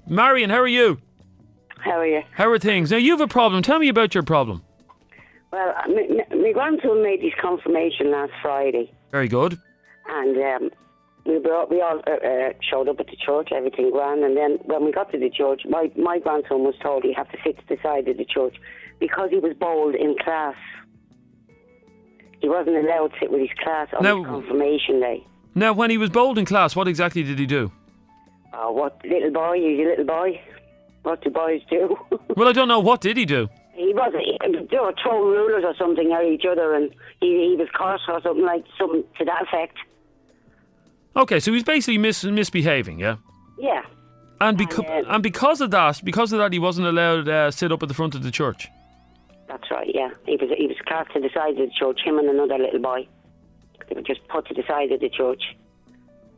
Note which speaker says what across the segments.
Speaker 1: Marion, how are you?
Speaker 2: How are you?
Speaker 1: How are things? Now, you have a problem. Tell me about your problem.
Speaker 2: Well, my grandson made his confirmation last Friday,
Speaker 1: Very good.
Speaker 2: and we all showed up at the church, everything grand, and then when we got to the church, my grandson was told he had to sit to the side of the church because he was bold in class. He wasn't allowed to sit with his class on his confirmation day.
Speaker 1: Now, when he was bold in class, what exactly did he do?
Speaker 2: Oh, what little boy? He's a little boy. What do boys do?
Speaker 1: Well, I don't know. What did he do?
Speaker 2: They were throwing rulers or something at each other, and he was caught or something to that effect.
Speaker 1: Okay, so he's basically misbehaving, yeah?
Speaker 2: Yeah.
Speaker 1: And because of that, he wasn't allowed to sit up at the front of the church.
Speaker 2: That's right. Yeah, he was cast to the side of the church. Him and another little boy. They were just put to the side of the church,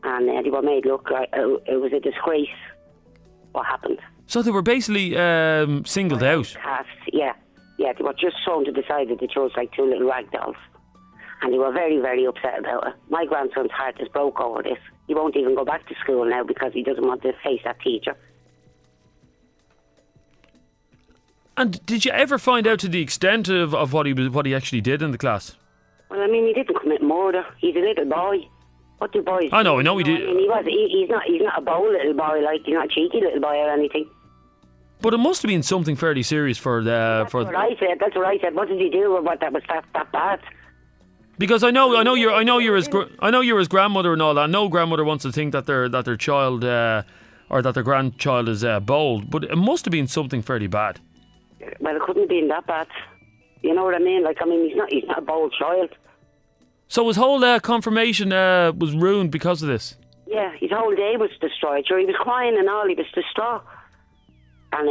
Speaker 2: and they were made look like it was a disgrace. What happened?
Speaker 1: So they were basically singled out.
Speaker 2: Cast, yeah. They were just thrown to the side of the church like two little rag dolls, and they were very, very upset about it. My grandson's heart is broke over this. He won't even go back to school now because he doesn't want to face that teacher.
Speaker 1: And did you ever find out to the extent of what he actually did in the class?
Speaker 2: Well, I mean, he didn't commit murder. He's a little boy. What do boys do?
Speaker 1: I know he did.
Speaker 2: I mean, he's not a bold little boy, like he's not a cheeky little boy or anything.
Speaker 1: But it must have been something fairly serious for the.
Speaker 2: That's what I said. What did he do? Or what that was that bad?
Speaker 1: Because I know you're his grandmother and all that. No grandmother wants to think that their child or that their grandchild is bold, but it must have been something fairly bad.
Speaker 2: Well, it couldn't have been that bad. You know what I mean? Like, I mean, he's not a bold child.
Speaker 1: So his whole confirmation was ruined because of this?
Speaker 2: Yeah, his whole day was destroyed. Sure, he was crying and all, he was distraught. And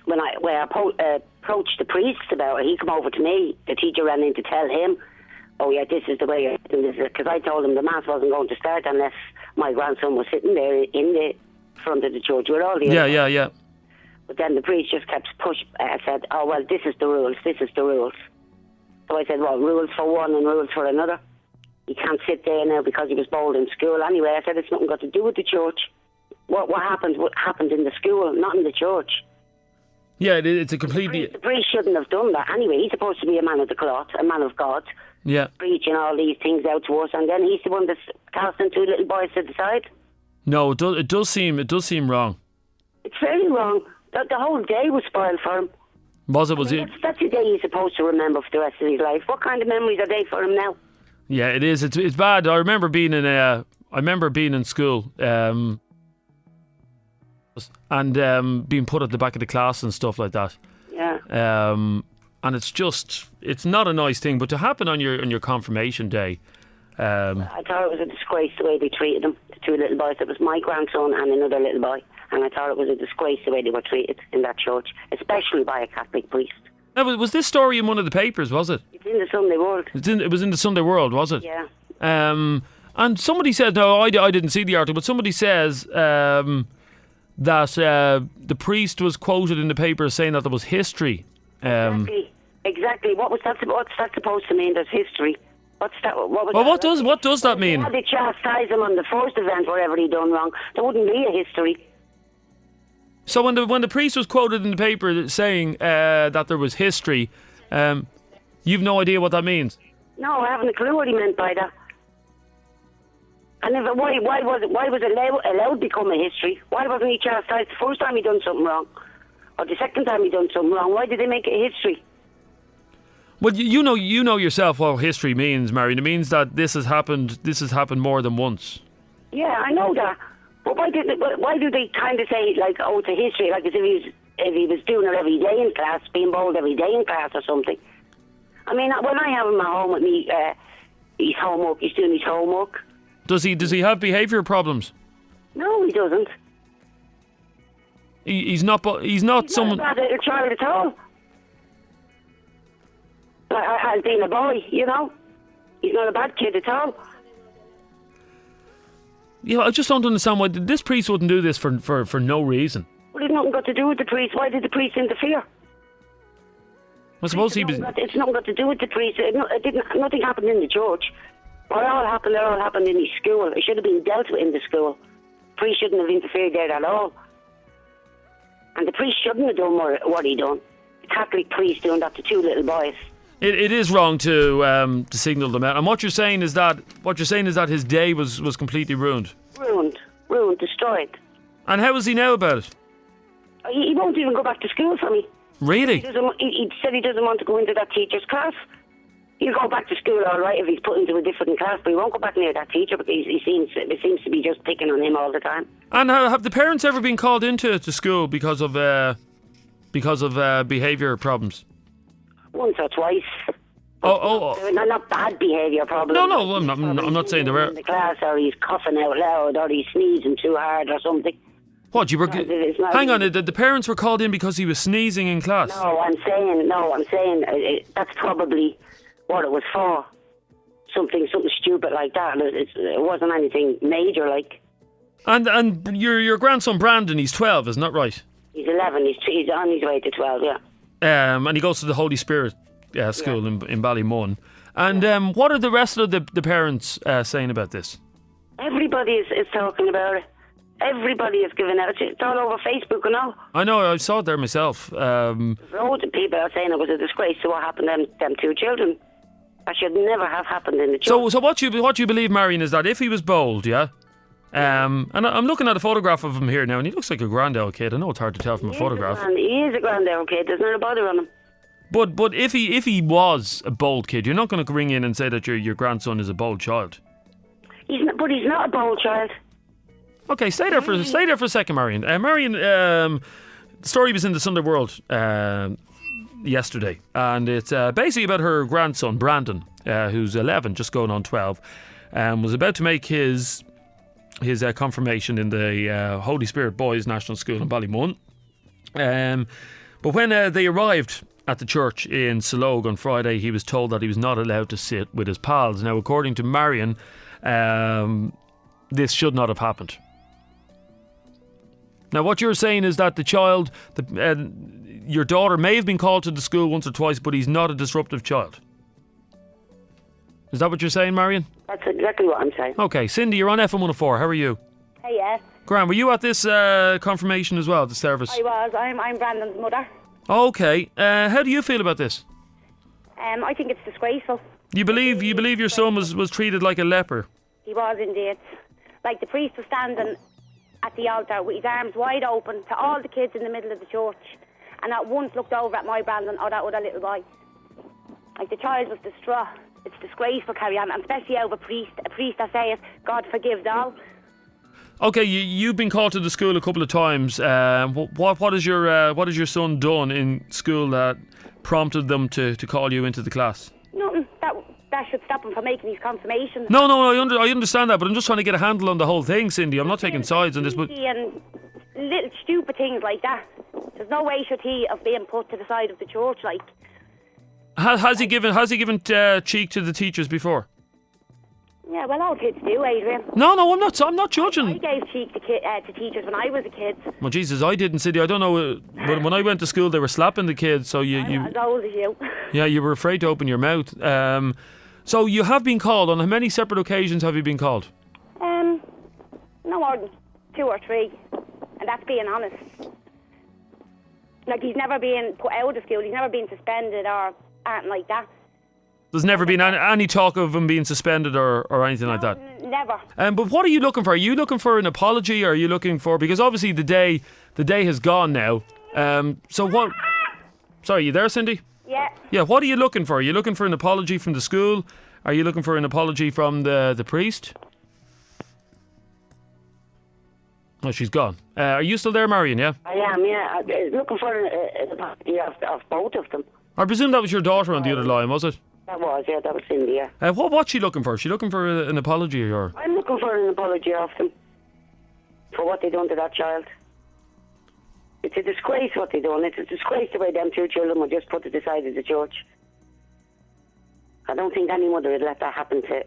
Speaker 2: when I approached the priest about it, he come over to me. The teacher ran in to tell him, oh yeah, this is the way you're doing this. Because I told him the mass wasn't going to start unless my grandson was sitting there in the front of the church with all the
Speaker 1: Yeah.
Speaker 2: But then the priest just kept said, oh well, this is the rules. So I said, well, rules for one and rules for another. He can't sit there now because he was bold in school. Anyway, I said, it's nothing got to do with the church. What happened in the school, not in the church.
Speaker 1: Yeah, it's a completely...
Speaker 2: The priest shouldn't have done that. Anyway, he's supposed to be a man of the cloth, a man of God.
Speaker 1: Yeah.
Speaker 2: Preaching all these things out to us, and then he's the one that's casting two little boys to the side.
Speaker 1: No, it does seem wrong.
Speaker 2: It's very wrong. The whole day was spoiled for him.
Speaker 1: Was it?
Speaker 2: That's a day he's supposed to remember for the rest of his life. What kind of memories are they for him now?
Speaker 1: Yeah, it is. It's bad. I remember being in school, and being put at the back of the class and stuff like that.
Speaker 2: Yeah.
Speaker 1: And it's not a nice thing. But to happen on your confirmation day.
Speaker 2: I thought it was a disgrace the way they treated him. The two little boys. It was my grandson and another little boy. And I thought it was a disgrace the way they were treated in that church, especially by a Catholic priest.
Speaker 1: Now, was this story in one of the papers, was it?
Speaker 2: It's in the Sunday World.
Speaker 1: It was in the Sunday World, was it?
Speaker 2: Yeah.
Speaker 1: And somebody said, no, I didn't see the article, but somebody says that the priest was quoted in the paper saying that there was history.
Speaker 2: Exactly. What's that supposed to mean? There's history. What's that?
Speaker 1: What does that mean?
Speaker 2: If they chastise him on the first event, whatever he done wrong, there wouldn't be a history.
Speaker 1: So when the priest was quoted in the paper saying that there was history, you've no idea what that means?
Speaker 2: No, I haven't a clue what he meant by that. And why was it allowed to become a history? Why wasn't he chastised the first time he done something wrong, or the second time he done something wrong? Why did they make it a history?
Speaker 1: Well, you know yourself what history means, Marion. It means that this has happened more than once.
Speaker 2: Yeah, I know that. But why do they kind of say, like, oh, it's a history, like as if he was doing it every day in class, being bold every day in class or something? I mean, when I have him at home with me, he's doing his homework.
Speaker 1: Does he have behaviour problems?
Speaker 2: No, he doesn't.
Speaker 1: He's not someone...
Speaker 2: Not a bad little child at all. As being a boy, you know. He's not a bad kid at all.
Speaker 1: Yeah, I just don't understand why this priest wouldn't do this for no reason.
Speaker 2: Well, it's nothing got to do with the priest. Why did the priest interfere?
Speaker 1: I suppose he was...
Speaker 2: It's nothing got to do with the priest. Nothing happened in the church. What all happened in his school. It should have been dealt with in the school. priest shouldn't have interfered there at all. And the priest shouldn't have done what he done. The Catholic priest doing that to 2 little boys.
Speaker 1: It is wrong to signal them out. And what you're saying is that his day was completely ruined.
Speaker 2: Ruined, destroyed.
Speaker 1: And how is he now about it?
Speaker 2: He won't even go back to school for me.
Speaker 1: Really?
Speaker 2: He said he doesn't want to go into that teacher's class. He'll go back to school all right if he's put into a different class, but he won't go back near that teacher because it seems to be just picking on him all the time.
Speaker 1: And have the parents ever been called into school because of behaviour problems?
Speaker 2: Once or twice. Not bad behaviour problems.
Speaker 1: No, I'm not saying there were.
Speaker 2: In the class, or he's coughing out loud, or he's sneezing too hard, or something.
Speaker 1: What, you were... Hang on, the parents were called in because he was sneezing in class?
Speaker 2: No, I'm saying that's probably what it was for. Something stupid like that. It wasn't anything major, like.
Speaker 1: And your grandson Brandon, he's 12, isn't that right?
Speaker 2: He's 11, he's on his way to 12, yeah.
Speaker 1: And he goes to the Holy Spirit school in Ballymun. And what are the rest of the parents saying about this?
Speaker 2: Everybody is talking about it. Everybody is giving out. It's all over Facebook and all.
Speaker 1: I know, I saw it there myself.
Speaker 2: Loads of people are saying it was a disgrace to what happened to them 2 children. That should never have happened in the church.
Speaker 1: So what you believe, Marion, is that if he was bold, yeah? And I'm looking at a photograph of him here now, and he looks like a grand old kid. I know it's hard to tell from a photograph.
Speaker 2: He is a grand old kid. There's not a bother on him.
Speaker 1: But if he was a bold kid, you're not going to ring in and say that your grandson is a bold child.
Speaker 2: He's not a bold child.
Speaker 1: Okay, stay there for a second, Marion. Marion, the story was in the Sunday World yesterday, and it's basically about her grandson Brandon, who's 11, just going on 12, was about to make his confirmation in the Holy Spirit Boys National School in Ballymun. But when they arrived at the church in Salog on Friday, he was told that he was not allowed to sit with his pals. Now, according to Marion, this should not have happened. Now, what you're saying is that the child, your daughter may have been called to the school once or twice, but he's not a disruptive child. Is that what you're saying, Marion?
Speaker 2: That's exactly what I'm saying.
Speaker 1: Okay, Cindy, you're on FM104. How are you?
Speaker 3: Hey, yes.
Speaker 1: Graham, were you at this confirmation as well, the service?
Speaker 3: I was. I'm Brandon's mother.
Speaker 1: Okay. How do you feel about this?
Speaker 3: I think it's disgraceful.
Speaker 1: You believe your son was treated like a leper?
Speaker 3: He was indeed. Like the priest was standing at the altar with his arms wide open to all the kids in the middle of the church, and not once looked over at my Brandon or that other little boy. Like the child was distraught. It's disgraceful, Carrie Ann, and especially over a priest that says God forgives all.
Speaker 1: Okay, you've been called to the school a couple of times. What has your son done in school that prompted them to call you into the class?
Speaker 3: Nothing. That should stop him from making his confirmation.
Speaker 1: No, I understand that, but I'm just trying to get a handle on the whole thing, Cindy. I'm not taking sides on this, but
Speaker 3: and little stupid things like that. There's no way should he have been put to the side of the church, like.
Speaker 1: Has he given cheek to the teachers before?
Speaker 3: Yeah, well, all kids do, Adrian.
Speaker 1: No, I'm not judging.
Speaker 3: I gave cheek to teachers when I was a kid.
Speaker 1: Well, Jesus, I didn't, Cindy. I don't know. But when I went to school, they were slapping the kids. So
Speaker 3: I'm not as old as you.
Speaker 1: Yeah, you were afraid to open your mouth. So you have been called. On how many separate occasions have you been called?
Speaker 3: No more than 2 or 3, and that's being honest. Like, he's never been put out of school. He's never been suspended or anything like that.
Speaker 1: There's never been any talk of him being suspended or anything like that?
Speaker 3: Never.
Speaker 1: But what are you looking for? Are you looking for an apology, or are you looking for... Because obviously the day has gone now. So what... Sorry, you there, Cindy?
Speaker 3: Yeah.
Speaker 1: Yeah, what are you looking for? Are you looking for an apology from the school? Are you looking for an apology from the priest? Oh, she's gone. Are you still there, Marion, yeah?
Speaker 2: I am, yeah. I'm looking for an apology of both of them.
Speaker 1: I presume that was your daughter on the other line, was it?
Speaker 2: That was Cindy, yeah.
Speaker 1: What's she looking for? Is she looking for an apology, or...?
Speaker 2: I'm looking for an apology of them for what they done to that child. It's a disgrace what they done. It's a disgrace the way them 2 children were just put to the side of the church. I don't think any mother would let that happen to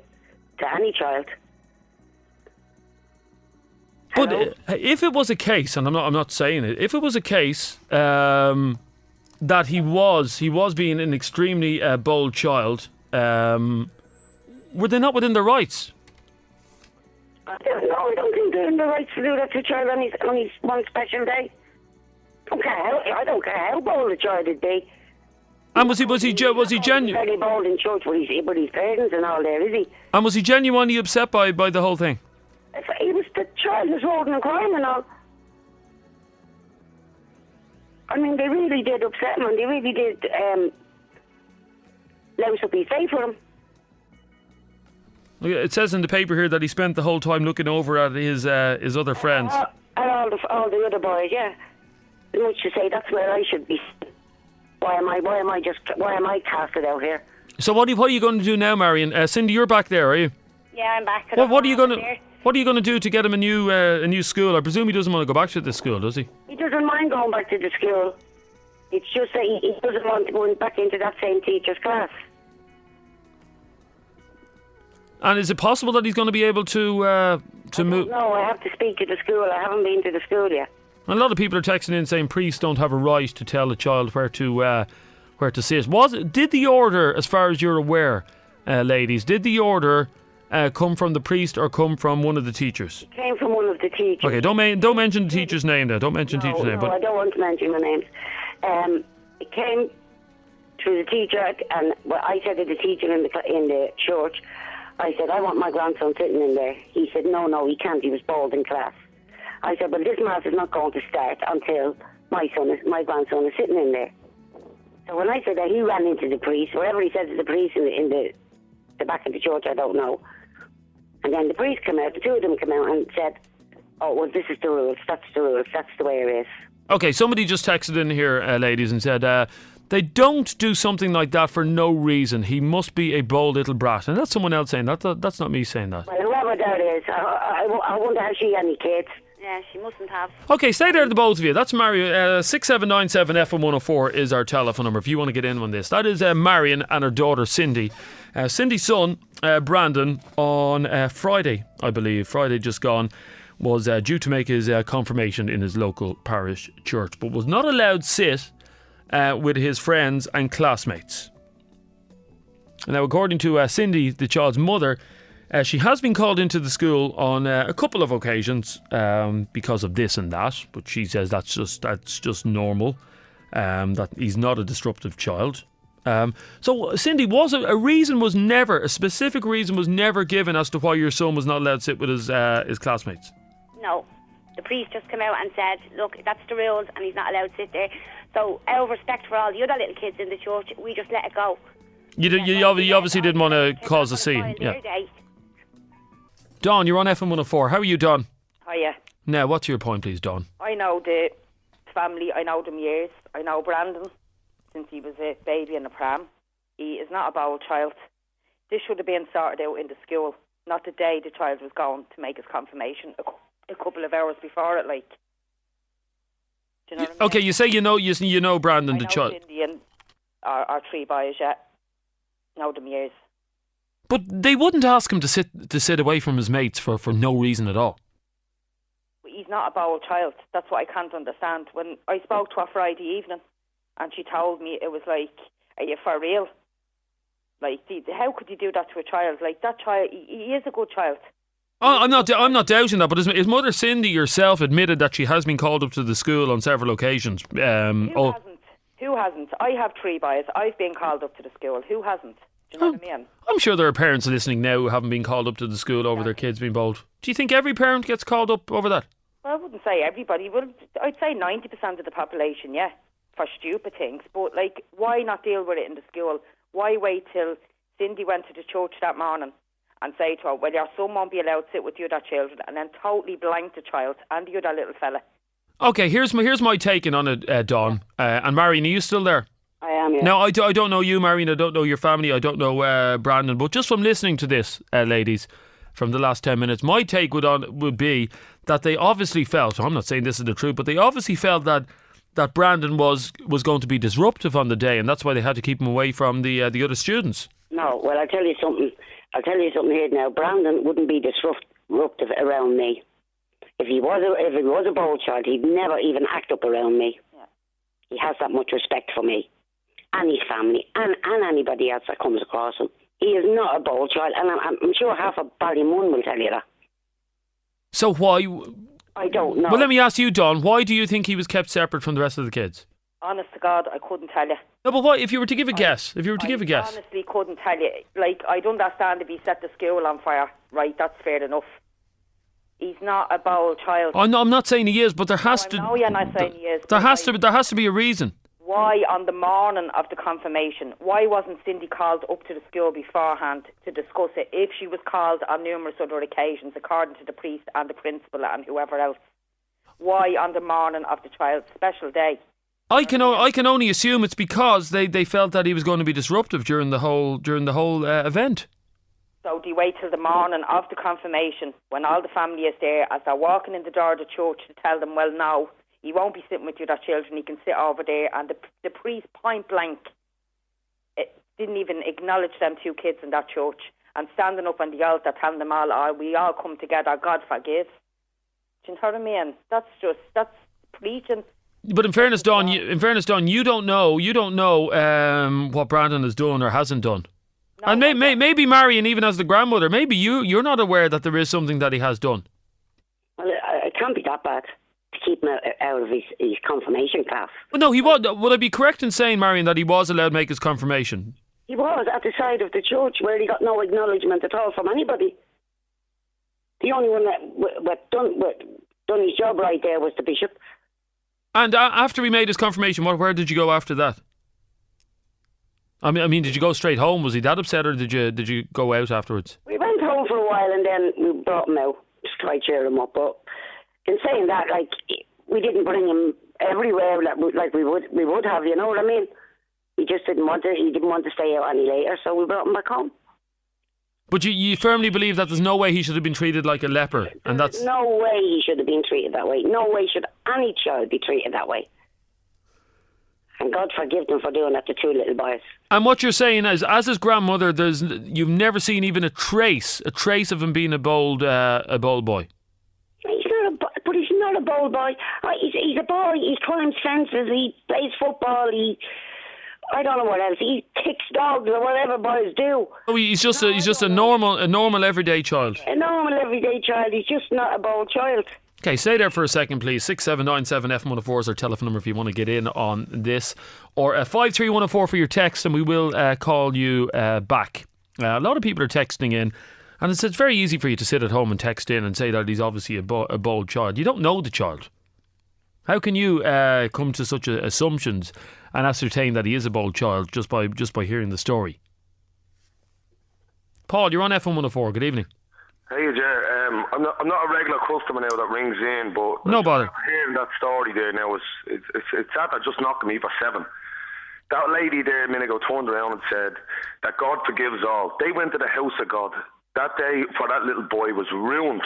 Speaker 2: any child.
Speaker 1: But if it was a case, and I'm not saying it, if it was a case that he was being an extremely bold child, were they not within their rights?
Speaker 2: I don't think they're in the right to do that to a child on his one special day. I don't care how bold a child would be.
Speaker 1: And was he genuine?
Speaker 2: Very bold in church with his parents and all there, is he?
Speaker 1: And was he genuinely upset by the whole thing?
Speaker 2: The child was rolling and crying and all. I mean, they really did upset him, and they really did louse up his day for him.
Speaker 1: It says in the paper here that he spent the whole time looking over at his other friends.
Speaker 2: And all the other boys, yeah. Much to say, that's where I should be. Why am I casted out here?
Speaker 1: So what are you going to do now, Marion? Cindy, you're back there, are you?
Speaker 3: Yeah, I'm back.
Speaker 1: What are you going to do to get him a new school? I presume he doesn't want to go back to this school, does he?
Speaker 2: He doesn't mind going back to the school. It's just that he doesn't want to go back into that same teacher's class.
Speaker 1: And is it possible that he's going to be able to move?
Speaker 2: No, I have to speak to the school. I haven't been to the school yet.
Speaker 1: A lot of people are texting in saying priests don't have a right to tell a child where to sit. Did the order, as far as you're aware, ladies, did the order come from the priest or come from one of the teachers?
Speaker 2: It came from one of the teachers.
Speaker 1: Okay, don't mention the teacher's name there. Don't mention the teacher's name.
Speaker 2: No, I don't want to mention the names. It came through the teacher, and I said to the teacher in the church, I said, I want my grandson sitting in there. He said, no, he can't. He was bald in class. I said, well, this mass is not going to start until my grandson is sitting in there. So when I said that, he ran into the priest. Whatever he said to the priest in the back of the church, I don't know. And then the priest came out, the two of them came out and said, oh, well, this is the rules. That's the rules. That's the way it is. Okay,
Speaker 1: somebody just texted in here, ladies, and said, they don't do something like that for no reason. He must be a bold little brat. And that's someone else saying that. That's not me saying that.
Speaker 2: Well, whoever that is, I wonder has she any kids?
Speaker 3: Yeah, she mustn't have.
Speaker 1: Okay, stay there, the both of you. That's Marion. 6797 FM104 is our telephone number if you want to get in on this. That is Marion and her daughter Cindy. Cindy's son, Brandon, on Friday, I believe, Friday just gone, was due to make his confirmation in his local parish church, but was not allowed sit with his friends and classmates. Now, according to Cindy, the child's mother, she has been called into the school on a couple of occasions because of this and that, but she says that's just normal, that he's not a disruptive child. So, Cindy, a specific reason was never given as to why your son was not allowed to sit with his classmates?
Speaker 3: No. The priest just came out and said, look, that's the rules and he's not allowed to sit there. So, out of respect for all the other little kids in the church, we just let it go.
Speaker 1: You obviously didn't want to cause a scene. Yeah. Dawn, you're on FM104. How are you, Dawn?
Speaker 4: Hiya.
Speaker 1: Now, what's your point, please, Dawn?
Speaker 4: I know the family. I know them years. I know Brandon since he was a baby in a pram. He is not a bold child. This should have been sorted out in the school, not the day the child was going to make his confirmation, a couple of hours before it, like. Do you know what I mean?
Speaker 1: Okay, you say you know Brandon, the child.
Speaker 4: Cindy and our three boys, yeah. Know them years.
Speaker 1: But they wouldn't ask him to sit away from his mates for no reason at all.
Speaker 4: He's not a bold child. That's what I can't understand. When I spoke to her Friday evening, and she told me, it was like, are you for real? Like, how could you do that to a child? Like, that child, he is a good child.
Speaker 1: Oh, I'm not doubting that, but his mother Cindy herself admitted that she has been called up to the school on several occasions.
Speaker 4: Who hasn't? I have three boys. I've been called up to the school. Who hasn't? Do you know what I mean?
Speaker 1: I'm sure there are parents listening now who haven't been called up to the school over their kids being bold. Do you think every parent gets called up over that?
Speaker 4: Well, I wouldn't say everybody. Well, I'd say 90% of the population, yeah, for stupid things. But, like, why not deal with it in the school? Why wait till Cindy went to the church that morning and say to her, well, your son won't be allowed to sit with the other children, and then totally blank the child and the other little fella? Okay,
Speaker 1: here's my taking on it, Dawn. And Marion, are you still there?
Speaker 2: I am, yeah.
Speaker 1: Now, I don't know you, Marion. I don't know your family. I don't know Brandon. But just from listening to this, ladies, from the last 10 minutes, my take would be that they obviously felt, I'm not saying this is the truth, but they obviously felt that Brandon was going to be disruptive on the day, and that's why they had to keep him away from the other students.
Speaker 2: No, well, I'll tell you something here now. Brandon wouldn't be disruptive around me. If he was a bold child, he'd never even act up around me. Yeah. He has that much respect for me and his family and anybody else that comes across him. He is not a bold child, and I'm sure half of Ballymun will tell you that.
Speaker 1: So why?
Speaker 2: I don't know.
Speaker 1: Well, let me ask you, Dawn. Why do you think he was kept separate from the rest of the kids?
Speaker 4: Honest to God, I couldn't tell you.
Speaker 1: No, but why? If you were to give a guess,
Speaker 4: I honestly couldn't tell you. Like, I'd understand if he set the school on fire. Right, that's fair enough. He's not a bold child.
Speaker 1: Oh no, I'm not saying he is, but there has to.
Speaker 4: No, you're not saying he is.
Speaker 1: There has to be a reason.
Speaker 4: Why on the morning of the confirmation? Why wasn't Cindy called up to the school beforehand to discuss it? If she was called on numerous other occasions, according to the priest and the principal and whoever else. Why on the morning of the child's special day?
Speaker 1: I can only assume it's because they felt that he was going to be disruptive during the whole event.
Speaker 4: So do you wait till the morning of the confirmation when all the family is there as they're walking in the door of the church to tell them, well, no, he won't be sitting with you, that children, he can sit over there, and the priest point blank didn't even acknowledge them two kids in that church, and standing up on the altar telling them all, we all come together, God forgive. Do you know what I mean? That's preaching.
Speaker 1: But in fairness, Dawn, you don't know what Brandon has done or hasn't done. No, and maybe Marion, even as the grandmother, maybe you're not aware that there is something that he has done.
Speaker 2: Well, it can't be that bad to keep him out of his confirmation class.
Speaker 1: Well, no, he was. Would I be correct in saying, Marion, that he was allowed to make his confirmation?
Speaker 2: He was at the side of the church where he got no acknowledgement at all from anybody. The only one that done his job right there was the bishop.
Speaker 1: And after he made his confirmation, where did you go after that? I mean, did you go straight home? Was he that upset, or did you go out afterwards?
Speaker 2: We went home for a while, and then we brought him out to try to cheer him up. But in saying that, like, we didn't bring him everywhere like we would have. You know what I mean? He just didn't want to. He didn't want to stay out any later, so we brought him back home.
Speaker 1: But you firmly believe that there's no way he should have been treated like a leper, and that's
Speaker 2: no way he should have been treated that way. No way should any child be treated that way. And God forgive them for doing that to two little boys. And
Speaker 1: what you're saying is, as his grandmother, you've never seen even a trace of him being a bold boy.
Speaker 2: But he's not a bold boy. He's a boy. He climbs fences. He plays football. I don't know what else. He kicks dogs or whatever boys do.
Speaker 1: Oh, he's just a normal everyday child.
Speaker 2: A normal everyday child. He's just not a bold child.
Speaker 1: Okay, stay there for a second, please. 6797 FM104 is our telephone number if you want to get in on this, or 53104 for your text, and we will call you back. A lot of people are texting in, and it's very easy for you to sit at home and text in and say that he's obviously a bold child. You don't know the child. How can you come to such assumptions and ascertain that he is a bold child just by hearing the story? Paul, you're on FM104. Good evening.
Speaker 5: Hey, Jer. I'm not a regular customer now that rings in, but
Speaker 1: no bother.
Speaker 5: Hearing that story there now it's sad. That just knocked me for 7. That lady there a minute ago turned around and said that God forgives all. They went to the house of God. That day for that little boy was ruined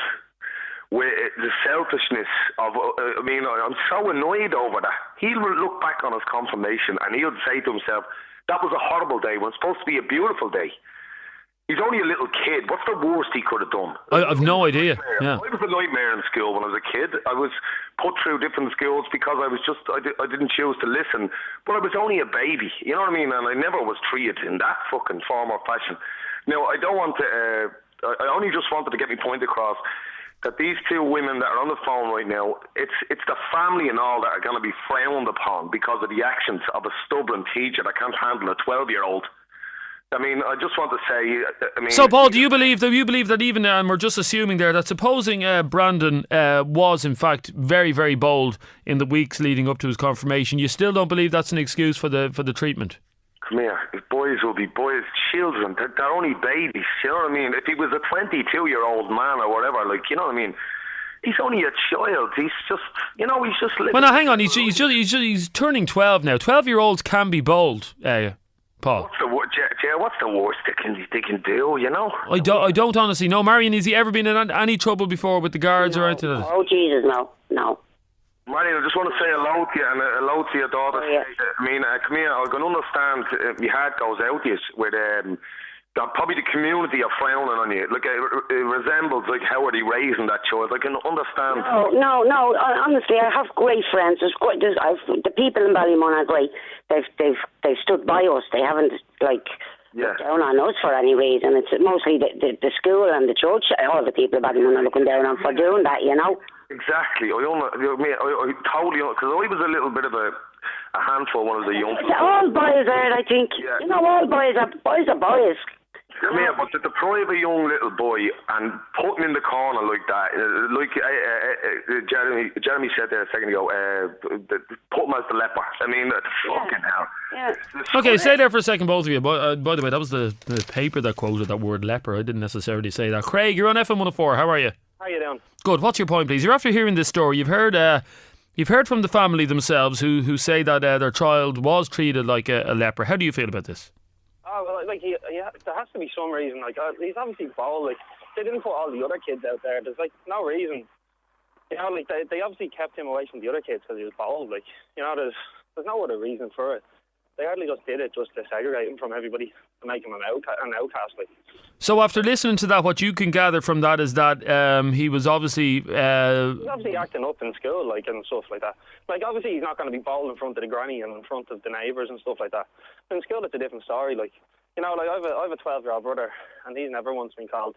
Speaker 5: with the selfishness of. I'm so annoyed over that. He'll look back on his confirmation and he'll say to himself, "That was a horrible day when it's supposed to be a beautiful day." He's only a little kid. What's the worst he could have done?
Speaker 1: I've no idea. Yeah.
Speaker 5: I was a nightmare in school when I was a kid. I was put through different schools because I didn't choose to listen. But I was only a baby, you know what I mean? And I never was treated in that fucking form or fashion. Now, I don't want to... I only just wanted to get my point across that these two women that are on the phone right now, it's the family and all that are going to be frowned upon because of the actions of a stubborn teacher that can't handle a 12-year-old. I mean, I just want to say...
Speaker 1: So, Paul, do you believe that even, we're just assuming there, that supposing Brandon was, in fact, very, very bold in the weeks leading up to his confirmation, you still don't believe that's an excuse for the treatment?
Speaker 5: Come here. Boys will be boys, children. They're only babies, you know what I mean? If he was a 22-year-old man or whatever, you know what I mean? He's only a child. He's just living...
Speaker 1: Well, now, hang on. He's turning 12 now. 12-year-olds can be bold, Paul.
Speaker 5: What's the worst they can do, you know?
Speaker 1: I don't honestly know. Marion, has he ever been in any trouble before with the guards or anything like that?
Speaker 2: Oh, Jesus, no.
Speaker 5: Marion, I just want to say hello to you and hello to your daughter.
Speaker 2: Oh, yeah.
Speaker 5: I mean, come here, I can understand my heart goes out to you with probably the community are frowning on you. Like, it resembles, like, how are they raising that child? I can understand.
Speaker 2: No. Honestly, I have great friends. The people in Ballymun are great. They've stood by us. They haven't, look down on us for any reason. It's mostly the school and the church. All the people about them are looking down on for doing that, you know.
Speaker 5: Exactly. I totally, because I was a little bit of a handful when I was a young.
Speaker 2: All boys are, I think.
Speaker 5: Yeah.
Speaker 2: You know, all boys are boys.
Speaker 5: Yeah, but to deprive a young little boy and put him in the corner like that, Jeremy said there a second ago, put him as the leper. I mean, fucking hell.
Speaker 2: Yeah.
Speaker 1: Okay, stay there for a second, both of you. By the way, that was the paper that quoted that word leper. I didn't necessarily say that. Craig, you're on FM104. How are you?
Speaker 6: How you doing?
Speaker 1: Good. What's your point, please? You're after hearing this story. You've heard from the family themselves who say that their child was treated like a leper. How do you feel about this?
Speaker 6: Oh, well, like, there has to be some reason. Like, he's obviously bold. Like, they didn't put all the other kids out there. There's, like, no reason. You know, like, they obviously kept him away from the other kids because he was bold. Like, you know, there's no other reason for it. They hardly just did it just to segregate him from everybody, to make him an outcast. Like.
Speaker 1: So after listening to that, what you can gather from that is that he was obviously...
Speaker 6: He's obviously acting up in school, like, and stuff like that. Like, obviously he's not going to be bold in front of the granny and in front of the neighbours and stuff like that. In school, it's a different story. Like, you know, like, I have a 12-year-old brother, and he's never once been called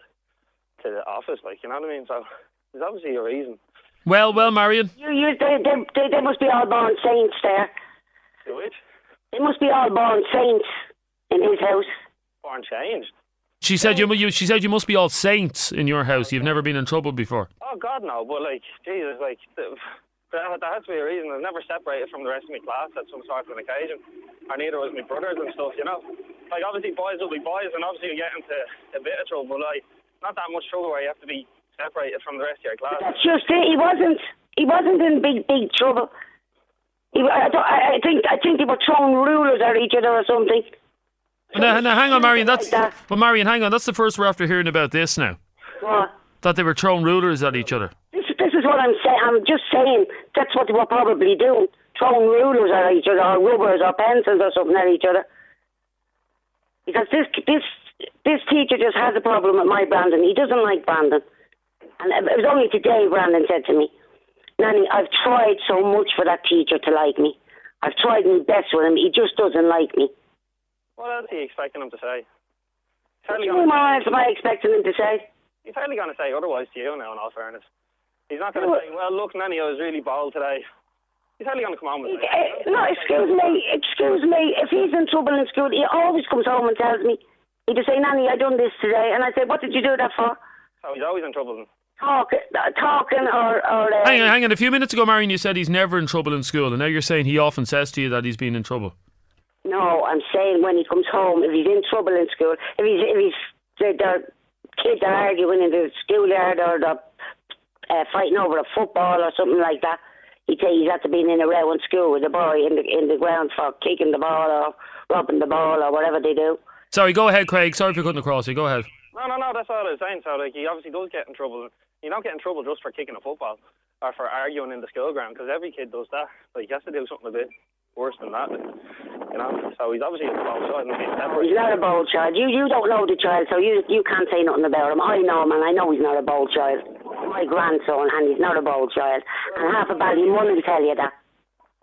Speaker 6: to the office, like, you know what I mean? So there's obviously a reason.
Speaker 1: Well, Marion.
Speaker 2: They must be all born saints there.
Speaker 6: Do it?
Speaker 2: They must be all born saints in his house.
Speaker 6: Born changed.
Speaker 1: She said you must be all saints in your house. You've never been in trouble before.
Speaker 6: Oh God, no! But like, Jesus, like, there has to be a reason. I've never separated from the rest of my class at some sort of an occasion, or neither was my brothers and stuff. You know, like obviously boys will be boys, and obviously you get into a bit of trouble. But like, not that much trouble where you have to be separated from the rest of your class.
Speaker 2: That's just it. He wasn't in big trouble. I think they were throwing rulers at each other or something.
Speaker 1: Now, hang on, Marion. Marion, hang on. That's the first we're after hearing about this now.
Speaker 2: What?
Speaker 1: That they were throwing rulers at each other.
Speaker 2: This is what I'm saying. I'm just saying that's what they were probably doing, throwing rulers at each other, or rubbers, or pencils, or something at each other. Because this teacher just has a problem with my Brandon. He doesn't like Brandon, and it was only today Brandon said to me, "Nanny, I've tried so much for that teacher to like me. I've tried my best with him. He just doesn't like me."
Speaker 6: What else are you expecting him to say?
Speaker 2: What else am I expecting him to say?
Speaker 6: He's hardly going to say otherwise to you now, in all fairness. He's not going to say, well, look, Nanny, I was really bold today. He's hardly going to come home with it.
Speaker 2: No, excuse me. If he's in trouble in school, he always comes home and tells me. He'd just say, Nanny, I done this today. And I say, what did you do that for?
Speaker 6: Oh, he's always in trouble then.
Speaker 2: Talking or
Speaker 1: hang on. A few minutes ago, Marion, you said he's never in trouble in school, and now you're saying he often says to you that he's been in trouble.
Speaker 2: No, I'm saying when he comes home, if he's in trouble in school, if the kids are arguing in the schoolyard or they're fighting over a football or something like that, he'd say he's had to be in a row in school with a boy in the ground for kicking the ball or robbing the ball or whatever they do.
Speaker 1: Sorry, go ahead, Craig. Sorry for cutting across you. Go ahead.
Speaker 6: No, that's all I was saying. So, like, he obviously does get in trouble. You don't get in trouble just for kicking a football or for arguing in the school ground, because every kid does that. Like, he has to do something a bit worse than that, you know. So he's obviously a bold child.
Speaker 2: He's not a bold child. You don't know the child, so you can't say nothing about him. I know him, and I know he's not a bold child. My grandson, and he's not a bold child. And half of Ballymun will tell you that.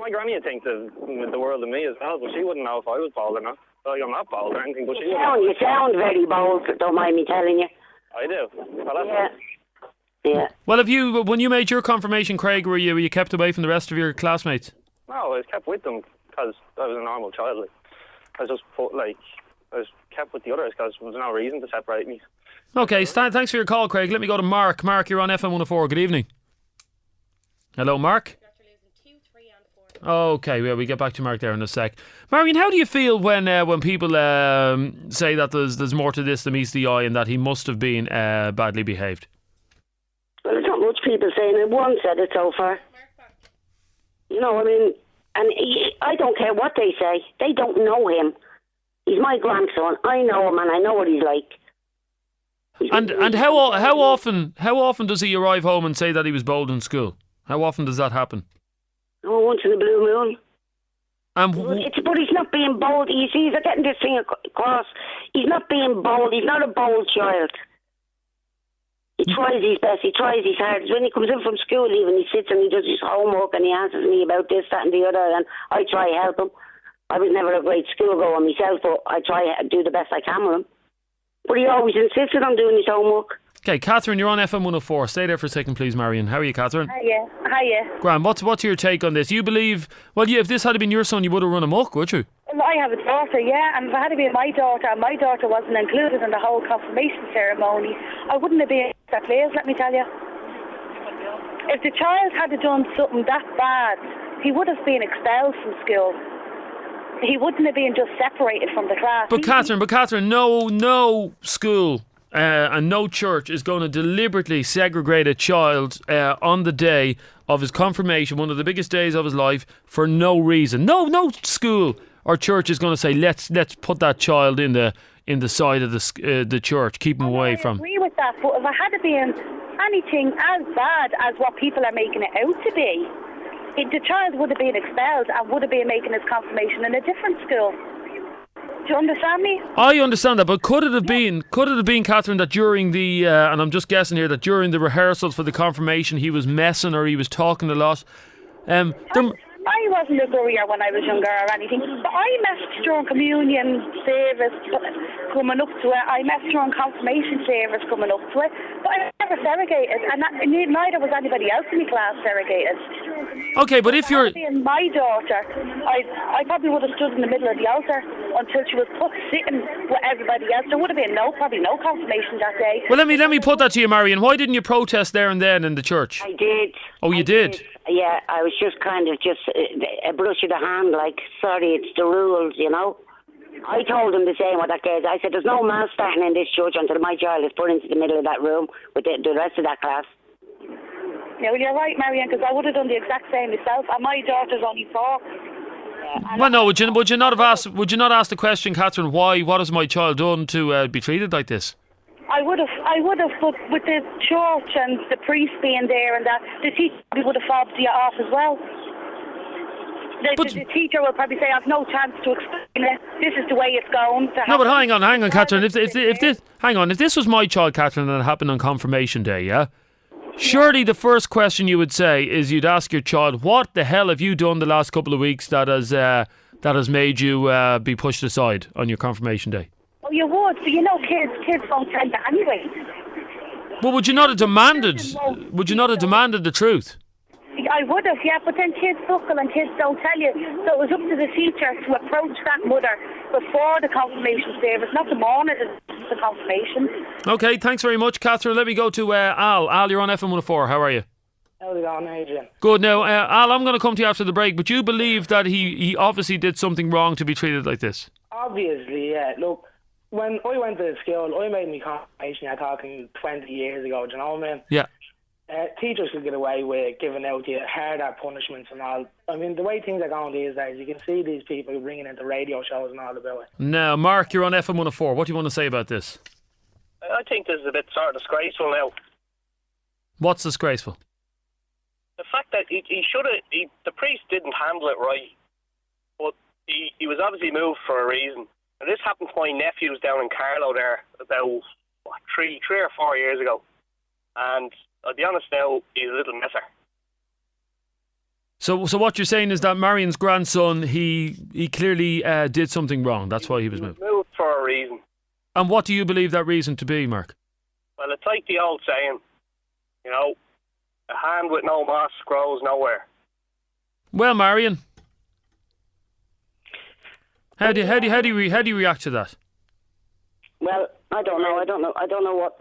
Speaker 6: My granny would think the world of me as well, but she wouldn't know if I was bold or not. Like, I'm not bold or anything, but
Speaker 2: you sound very bold, don't mind me telling you.
Speaker 6: I do. Well,
Speaker 2: yeah.
Speaker 1: Well, when you made your confirmation, Craig, were you kept away from the rest of your classmates?
Speaker 6: No, I was kept with them because I was a normal child. Like, I was kept with the others because there was no reason to separate me.
Speaker 1: Okay, thanks for your call, Craig. Let me go to Mark. Mark, you're on FM104. Good evening. Hello, Mark. Okay, well, we get back to Mark there in a sec. Marion, how do you feel when people say that there's more to this than meets the eye and that he must have been badly behaved?
Speaker 2: Well, there's not much people saying it. One said it so far. You know, I mean, and I don't care what they say. They don't know him. He's my grandson. I know him, and I know what he's like.
Speaker 1: And how often does he arrive home and say that he was bold in school? How often does that happen?
Speaker 2: Oh, once in a blue moon.
Speaker 1: But
Speaker 2: he's not being bold. You see, they're getting this thing across. He's not being bold. He's not a bold child. He tries his best. He tries his hardest. When he comes in from school, even he sits and he does his homework and he answers me about this, that, and the other. And I try to help him. I was never a great schoolgoer myself, but I try to do the best I can with him. But he always insisted on doing his homework.
Speaker 1: Okay, Catherine, you're on FM104. Stay there for a second, please, Marion. How are you, Catherine?
Speaker 3: Hiya.
Speaker 1: Graham, what's your take on this? You believe, well, if this had been your son, you would have run amok, would you?
Speaker 7: Well, I have a daughter, yeah, and if it had been my daughter, and my daughter wasn't included in the whole confirmation ceremony, I wouldn't have been in that place, let me tell you. If the child had done something that bad, he would have been expelled from school. He wouldn't have been just separated from the class.
Speaker 1: But Catherine, no school and no church is going to deliberately segregate a child on the day of his confirmation, one of the biggest days of his life, for no reason. No school or church is going to say let's put that child in the side of the church, keep him away from.
Speaker 7: I agree with that, but if it had been anything as bad as what people are making it out to be, the child would have been expelled and would have been making his confirmation in a different school. Do you understand me?
Speaker 1: I understand that, but could it have been, Catherine, that during the, and I'm just guessing here, that during the rehearsals for the confirmation he was messing or he was talking a lot?
Speaker 7: I wasn't a worrier when I was younger or anything, but I messed during communion service coming up to it. I messed during confirmation service coming up to it, but I never segregated, and neither was anybody else in my class segregated.
Speaker 1: Okay, but if you're...
Speaker 7: Being my daughter, I probably would have stood in the middle of the altar until she was put sitting with everybody else. There would have been probably no confirmation that day.
Speaker 1: Well, let me put that to you, Marion. Why didn't you protest there and then in the church?
Speaker 2: I did.
Speaker 1: Oh, you did?
Speaker 2: Yeah, I was just kind of a brush of the hand, like, sorry, it's the rules, you know. I told him the same with that kid. I said, there's no man starting in this church until my child is put into the middle of that room with the rest of that class.
Speaker 7: Yeah, well, you're right, Marianne, because I would have done the exact same myself, and my daughter's only 4.
Speaker 1: Well, no, would you not ask the question, Catherine, why? What has my child done to be treated like this?
Speaker 7: I would have, but with the church and the priest being there and that, the teacher would have fobbed you off as well. The teacher will probably say, I've no chance to explain it. This is the way it's going.
Speaker 1: No, but hang on, Catherine. If this was my child, Catherine, and it happened on confirmation day, yeah? Surely the first question you would say is you'd ask your child, what the hell have you done the last couple of weeks that has made you be pushed aside on your confirmation day?
Speaker 7: Oh, you would, but you know kids don't tell you anyway.
Speaker 1: Well, would you not have demanded the truth?
Speaker 7: I would have, yeah, but then kids buckle and kids don't tell you. So it was up to the teacher to approach that mother before the confirmation service, not the morning of the confirmation.
Speaker 1: Okay, thanks very much, Catherine. Let me go to Al. Al, you're on FM104. How are you?
Speaker 8: How's it going, Adrian?
Speaker 1: Good. Now, Al, I'm going to come to you after the break, but you believe that he obviously did something wrong to be treated like this?
Speaker 8: Obviously, yeah. Look, when I went to school, I made my confirmation, I'm talking 20 years ago, do you know what I mean?
Speaker 1: Yeah.
Speaker 8: Teachers could get away with giving out the harder punishments and all. I mean, the way things are going these days, you can see these people bringing into radio shows and all about it.
Speaker 1: Now, Mark, you're on FM104. What do you want to say about this?
Speaker 6: I think this is a bit sort of disgraceful now.
Speaker 1: What's disgraceful?
Speaker 6: The fact that he should have, the priest didn't handle it right, but he was obviously moved for a reason. And this happened to my nephews down in Carlow there about 3 or 4 years ago. And I'll be honest now, he's a little messer.
Speaker 1: So what you're saying is that Marion's grandson, he clearly did something wrong. That's why he was moved.
Speaker 6: Moved for a reason.
Speaker 1: And what do you believe that reason to be, Mark?
Speaker 6: Well, it's like the old saying, you know, a hand with no moss grows nowhere.
Speaker 1: Well, Marion, how do you react to that?
Speaker 2: Well, I don't know what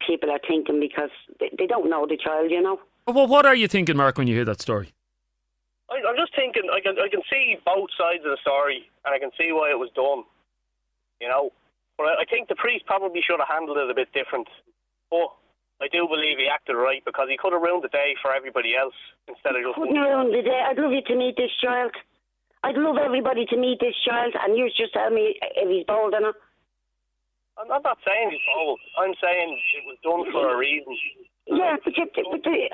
Speaker 2: people are thinking, because they don't know the child, you know.
Speaker 1: Well, what are you thinking, Mark, when you hear that story?
Speaker 6: I'm just thinking, I can see both sides of the story, and I can see why it was done, you know. But I think the priest probably should have handled it a bit different. But I do believe he acted right, because he could have ruined the day for everybody else instead of just...
Speaker 2: Couldn't ruin the day. I'd love you to meet this child. I'd love everybody to meet this child, and you just tell me if he's bold or not.
Speaker 6: I'm not saying he's bold. I'm saying it was done for a reason.
Speaker 2: Yeah, but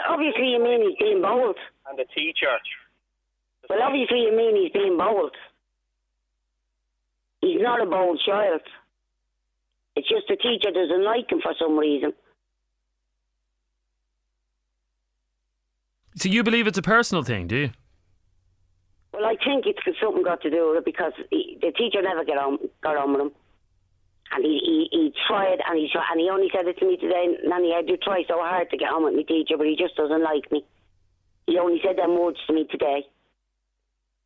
Speaker 2: obviously you mean he's being bold.
Speaker 6: And the teacher...
Speaker 2: Well, obviously you mean he's being bold. He's not a bold child. It's just the teacher doesn't like him for some reason.
Speaker 1: So you believe it's a personal thing, do you?
Speaker 2: Well, Well, I think it's something got to do with it because the teacher never got on with him. And he tried, and he only said it to me today, Nanny, I do try so hard to get on with my teacher, but he just doesn't like me. He only said them words to me today.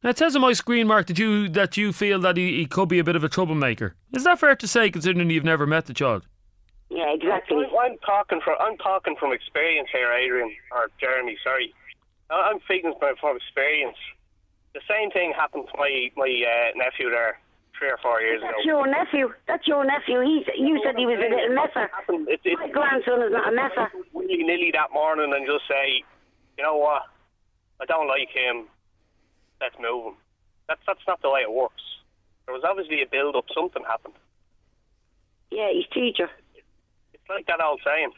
Speaker 1: Now, it says on my screen, Mark, that you feel that he could be a bit of a troublemaker. Is that fair to say, considering you've never met the child?
Speaker 2: Yeah, exactly.
Speaker 6: I'm talking from experience here, Adrian, or Jeremy, sorry. I'm speaking from experience. The same thing happened to my nephew there 3 or 4 years ago. That's your nephew. You said he was a little messer. My grandson is not a messer. Willy-nilly that morning and just say, you know what, I don't like him, let's move him. That's not the way it works. There was obviously a build-up, something happened.
Speaker 2: Yeah, he's teacher.
Speaker 6: It's like that old saying.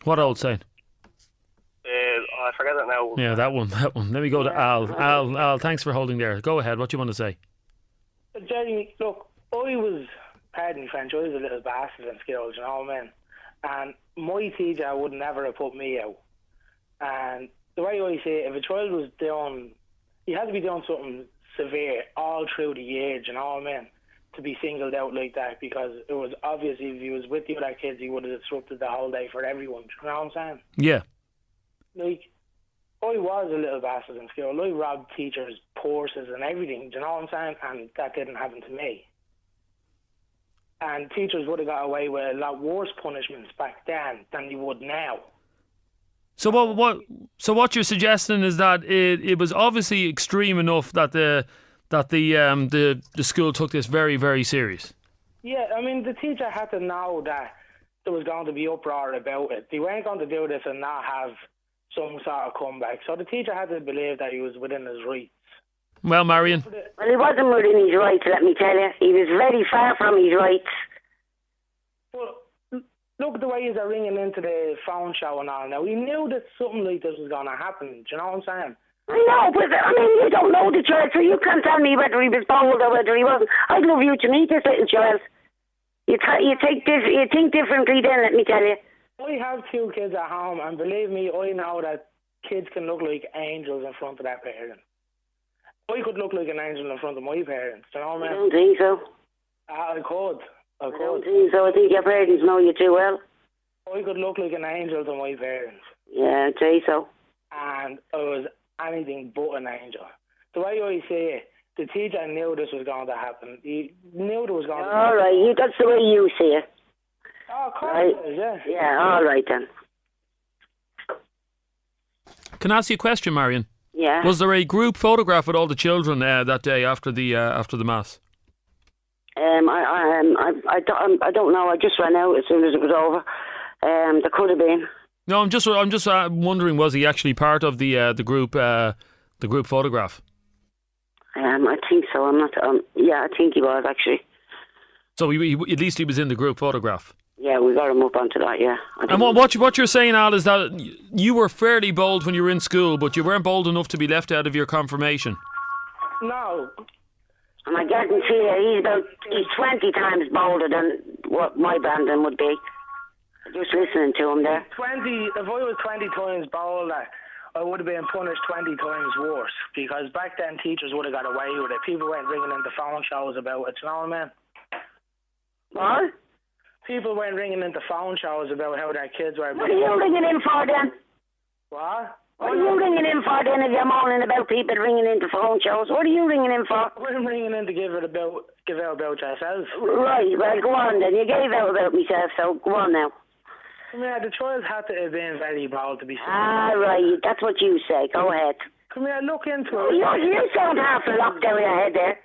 Speaker 1: What old saying?
Speaker 6: I forget it now.
Speaker 1: Yeah, that one. Let me go to Al. Al, thanks for holding there. Go ahead. What do you want to say?
Speaker 8: Jeremy, look, I was, pardon me French, I was a little bastard in schools, you know what I mean? And my teacher would never have put me out. And the way I say it, if a child was doing, he had to be doing something severe all through the year, you know what I mean? To be singled out like that, because it was obvious if he was with the other kids, he would have disrupted the whole day for everyone, you know what I'm saying?
Speaker 1: Yeah.
Speaker 8: Like, I was a little bastard in school. I robbed teachers' purses and everything, do you know what I'm saying? And that didn't happen to me. And teachers would have got away with a lot worse punishments back then than they would now.
Speaker 1: So what you're suggesting is that it was obviously extreme enough that the school took this very, very serious.
Speaker 8: Yeah, I mean, the teacher had to know that there was going to be uproar about it. They weren't going to do this and not have some sort of comeback. So the teacher had to believe that he was within his rights.
Speaker 1: Well, Marion.
Speaker 2: Well, he wasn't within his rights, let me tell you. He was very far from his rights.
Speaker 8: Well, look at the way he's ringing into the phone show and all now. He knew that something like this was going to happen. Do you know what I'm saying?
Speaker 2: I know, but I mean, you don't know the child, so you can't tell me whether he was bold or whether he wasn't. I'd love you to meet this little child. You think differently then, let me tell you.
Speaker 8: I have 2 kids at home, and believe me, I know that kids can look like angels in front of their parents. I could look like an angel in front of my parents, do you know what I mean?
Speaker 2: I don't think so.
Speaker 8: I could.
Speaker 2: I don't think so. I think your parents know you too well.
Speaker 8: I could look like an angel to my parents.
Speaker 2: Yeah, I'd say so.
Speaker 8: And I was anything but an angel. The way I say it, the teacher knew this was going to happen. He knew there was going to happen.
Speaker 2: All right, that's the way you see it.
Speaker 8: Oh, of course
Speaker 2: right.
Speaker 8: it is, yeah.
Speaker 2: Yeah, all right then.
Speaker 1: Can I ask you a question, Marion?
Speaker 2: Yeah.
Speaker 1: Was there a group photograph with all the children that day after the mass?
Speaker 2: I don't know. I just ran out as soon as it was over. There could have been.
Speaker 1: No, I'm just wondering, was he actually part of the group photograph?
Speaker 2: I think so. I'm not. Yeah, I think he was actually.
Speaker 1: So he at least he was in the group photograph.
Speaker 2: Yeah, we got him up onto that. Yeah.
Speaker 1: And what you're saying, Al, is that you were fairly bold when you were in school, but you weren't bold enough to be left out of your confirmation.
Speaker 8: No.
Speaker 2: And I guarantee you, he's 20 times bolder than what my Brandon would be. Just listening to him there.
Speaker 8: If I was 20 times bolder, I would have been punished 20 times worse, because back then teachers would have got away with it. People weren't ringing into phone shows about it, you know what I mean?
Speaker 2: What?
Speaker 8: People weren't ringing into phone shows about how their kids were.
Speaker 2: What are you ringing in for then?
Speaker 8: What?
Speaker 2: What are you ringing in for then if you're moaning about people ringing into phone shows? What are you ringing in for?
Speaker 8: I'm ringing in to give out about yourself.
Speaker 2: Right, well, go on then. You gave out about myself, so go on now.
Speaker 8: I mean, the child had to have been very bold to be seen.
Speaker 2: Ah, right, that's what you say. Go ahead.
Speaker 8: Come here, look into it.
Speaker 2: You sound half locked down your head there.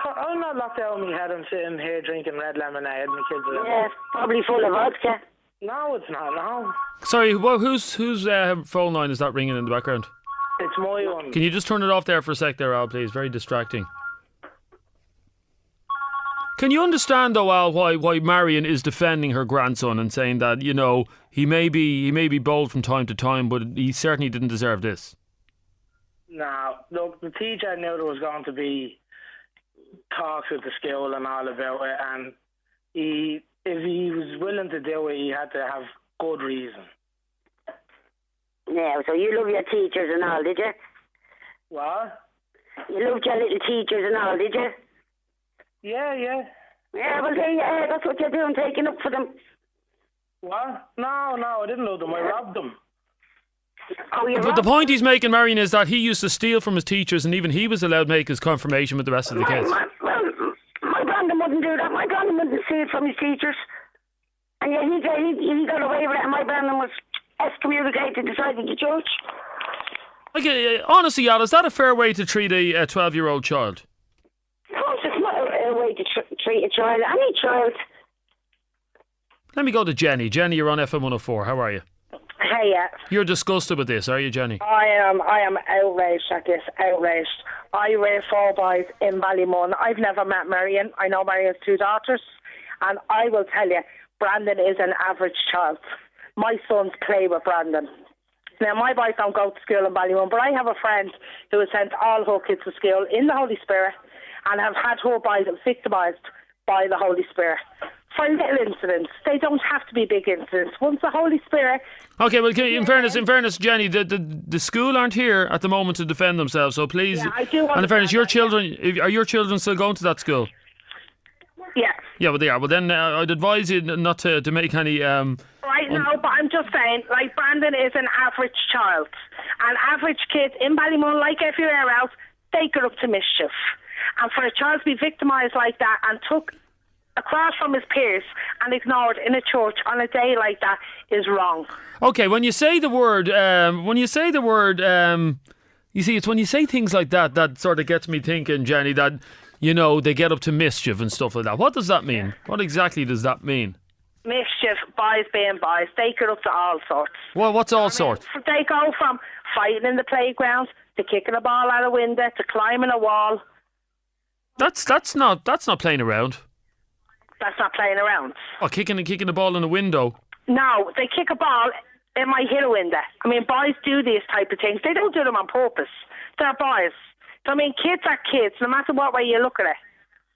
Speaker 8: I'm not locked out in my head. I'm sitting here drinking red lemonade. My kids are...
Speaker 2: Yeah, probably full of vodka.
Speaker 8: No, it's not, no.
Speaker 1: Sorry, whose phone line is that ringing in the background?
Speaker 8: It's my one.
Speaker 1: Can you just turn it off there for a sec there, Al, please? Very distracting. Can you understand, though, Al, why Marion is defending her grandson and saying that, you know, he may be bold from time to time, but he certainly didn't deserve this?
Speaker 8: No, look, the teacher knew there was going to be talks with the school and all about it, and if he was willing to do it, he had to have good reason.
Speaker 2: Yeah, so you love your teachers and all, did you?
Speaker 8: What?
Speaker 2: You loved your little teachers and all, did you?
Speaker 8: Yeah.
Speaker 2: Yeah, well, that's what you're doing, taking up for them.
Speaker 8: What? No, I didn't love them. I robbed them.
Speaker 2: Oh, you
Speaker 1: But the point he's making, Marion, is that he used to steal from his teachers, and even he was allowed to make his confirmation with the rest of the kids.
Speaker 2: My Brandon wouldn't do that. My Brandon wouldn't steal from his teachers. And yet he got away with it, and my Brandon was excommunicated inside the church.
Speaker 1: Okay, honestly, Al, is that a fair way to treat a 12-year-old child?
Speaker 2: Of course, it's not a way to treat a child. Any child.
Speaker 1: Let me go to Jenny. Jenny, you're on FM104. How are you?
Speaker 9: Hey,
Speaker 1: You're disgusted with this, are you, Jenny?
Speaker 9: I am outraged at this, outraged. I raised 4 boys in Ballymun. I've never met Marion. I know Marion's 2 daughters. And I will tell you, Brandon is an average child. My sons play with Brandon. Now, my boys don't go to school in Ballymun, but I have a friend who has sent all her kids to school in the Holy Spirit and have had her boys victimised by the Holy Spirit. For little incidents. They don't have to be big incidents. Once the Holy Spirit...
Speaker 1: Okay, well, in fairness, Jenny, the school aren't here at the moment to defend themselves, so please...
Speaker 9: Yeah, I do
Speaker 1: and in fairness, are your children still going to that school?
Speaker 9: Yeah.
Speaker 1: Yeah, well, they are. Well, then I'd advise you not to make any...
Speaker 9: Right now, but I'm just saying, like, Brandon is an average child. And average kids in Ballymun, like everywhere else, they get up to mischief. And for a child to be victimised like that and took across from his peers and ignored in a church on a day like that is wrong.
Speaker 1: Okay, when you say the word, you see, it's when you say things like that sort of gets me thinking, Jenny, that, you know, they get up to mischief and stuff like that. What does that mean? What exactly does that mean?
Speaker 9: Mischief, boys being boys, they get up to all sorts.
Speaker 1: Well, what's all sorts?
Speaker 9: They go from fighting in the playground to kicking a ball out a window to climbing a wall.
Speaker 1: That's not playing around.
Speaker 9: That's not playing around.
Speaker 1: Oh, kicking the ball in a window.
Speaker 9: No, they kick a ball, it might hit a window. I mean, boys do these type of things. They don't do them on purpose. They're boys. So, I mean, kids are kids, no matter what way you look at it.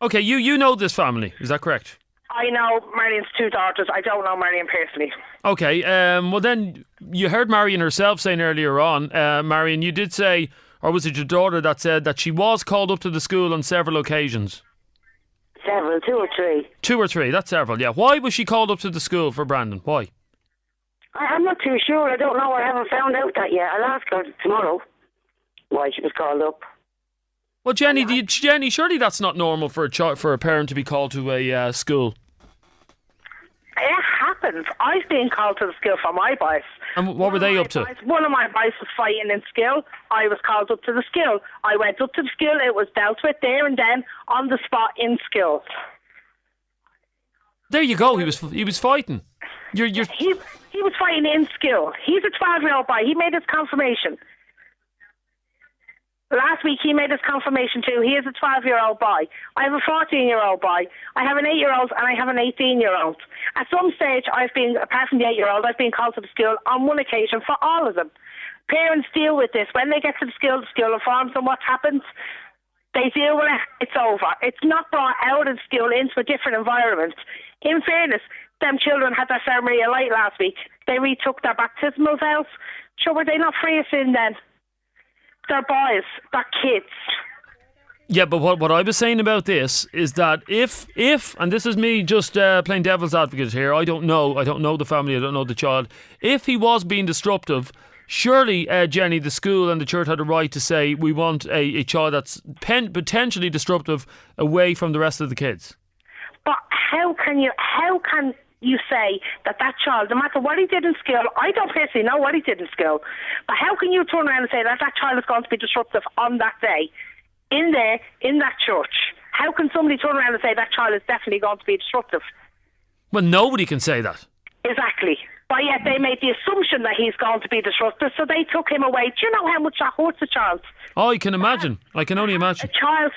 Speaker 1: Okay, you know this family, is that correct?
Speaker 9: I know Marion's 2 daughters. I don't know Marion personally.
Speaker 1: Okay, well then, you heard Marion herself saying earlier on, Marion, you did say, or was it your daughter that said that she was called up to the school on several occasions?
Speaker 2: Several, 2 or 3.
Speaker 1: 2 or 3, that's several, yeah. Why was she called up to the school for Brandon? Why?
Speaker 2: I'm not too sure. I don't know. I haven't found out that yet. I'll ask her tomorrow why she was called up.
Speaker 1: Well, Jenny, surely that's not normal for a parent to be called to a school.
Speaker 9: It happens. I've been called to the school for my boys.
Speaker 1: And what were they up to?
Speaker 9: One of my boys was fighting in school. I was called up to the school. I went up to the school. It was dealt with there and then on the spot in school.
Speaker 1: There you go. He was fighting.
Speaker 9: He was fighting in school. He's a 12-year-old boy. He made his confirmation. Last week he made his confirmation too. He is a 12-year-old boy. I have a 14-year-old boy. I have an 8-year-old and I have an 18-year-old. At some stage, apart from the 8-year-old, I've been called to the school on one occasion for all of them. Parents deal with this. When they get to the school informs them what happens. They deal with it. It's over. It's not brought out of school into a different environment. In fairness, them children had their ceremony of light last week. They retook their baptismal vows. Sure, were they not free of sin then? They're boys. They're kids.
Speaker 1: Yeah, but what I was saying about this is that if and this is me just playing devil's advocate here, I don't know the family, I don't know the child. If he was being disruptive, surely, Jenny, the school and the church had a right to say we want a child that's potentially disruptive away from the rest of the kids.
Speaker 9: But how can you say that child, no matter what he did in school, I don't personally know what he did in school, but how can you turn around and say that child is going to be disruptive on that day, in that church? How can somebody turn around and say that child is definitely going to be disruptive?
Speaker 1: Well, nobody can say that.
Speaker 9: Exactly. But yet they made the assumption that he's going to be disruptive, so they took him away. Do you know how much that hurts a child?
Speaker 1: Oh, I can imagine. I can only imagine.
Speaker 9: A child's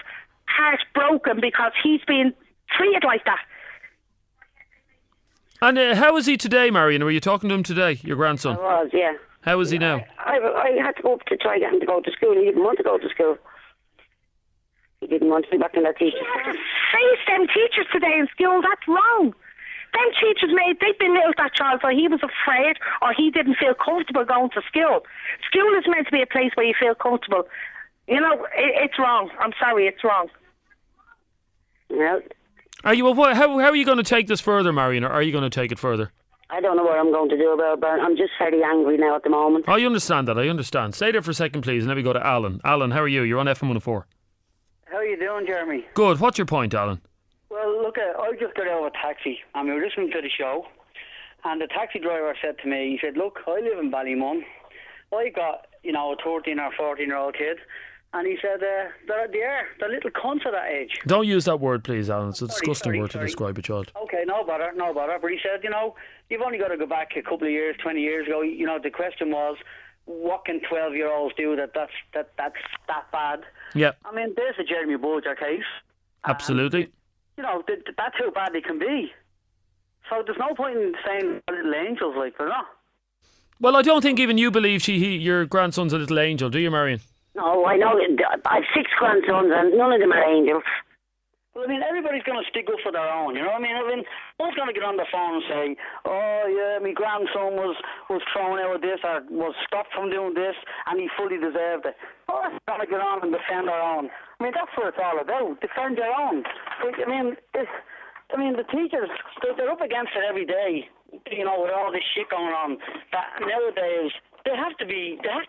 Speaker 9: heart broken because he's been treated like that.
Speaker 1: And how is he today, Marion? Were you talking to him today, your grandson?
Speaker 2: I was, yeah.
Speaker 1: How is he now?
Speaker 2: I had to go up to try to get him to go to school. He didn't want to go to school. He didn't want to be back in that teacher.
Speaker 9: Face them teachers today in school, that's wrong. Them teachers they belittled that child so he was afraid or he didn't feel comfortable going to school. School is meant to be a place where you feel comfortable. You know, it's wrong. I'm sorry, it's wrong.
Speaker 2: Well,
Speaker 1: Are you? How are you going to take this further, Marion? Or are you going to take it further?
Speaker 2: I don't know what I'm going to do about it. I'm just very angry now at the moment.
Speaker 1: I understand that. I understand. Stay there for a second, please, and then we go to Alan. Alan, how are you? You're on FM104.
Speaker 10: How are you doing, Jeremy?
Speaker 1: Good. What's your point, Alan?
Speaker 10: Well, look, I just got out of a taxi and we were listening to the show, and the taxi driver said to me, he said, look, I live in Ballymun. I got, a 13 or 14-year-old kid, and he said, they're little cunts at that age.
Speaker 1: Don't use that word, please, Alan. It's a disgusting
Speaker 10: Sorry.
Speaker 1: word to describe a child.
Speaker 10: Okay, no bother. But he said, you've only got to go back a couple of years, 20 years ago. The question was, what can 12-year-olds do that's that bad?
Speaker 1: Yeah.
Speaker 10: I mean, there's the Jeremy Bulger case.
Speaker 1: Absolutely.
Speaker 10: That's how bad they can be. So there's no point in saying little angels, like, they're not.
Speaker 1: Well, I don't think even you believe your grandson's a little angel, do you, Marion?
Speaker 2: No, I know. I have 6 grandsons and none of them are angels.
Speaker 10: Well, I mean, everybody's going to stick up for their own, you know what I mean? Who's going to get on the phone and say, oh, yeah, my grandson was thrown out of this or was stopped from doing this and he fully deserved it? Oh, that's going to get on and defend their own. I mean, that's what it's all about, defend your own. The teachers, they're up against it every day, with all this shit going on. That nowadays, they have to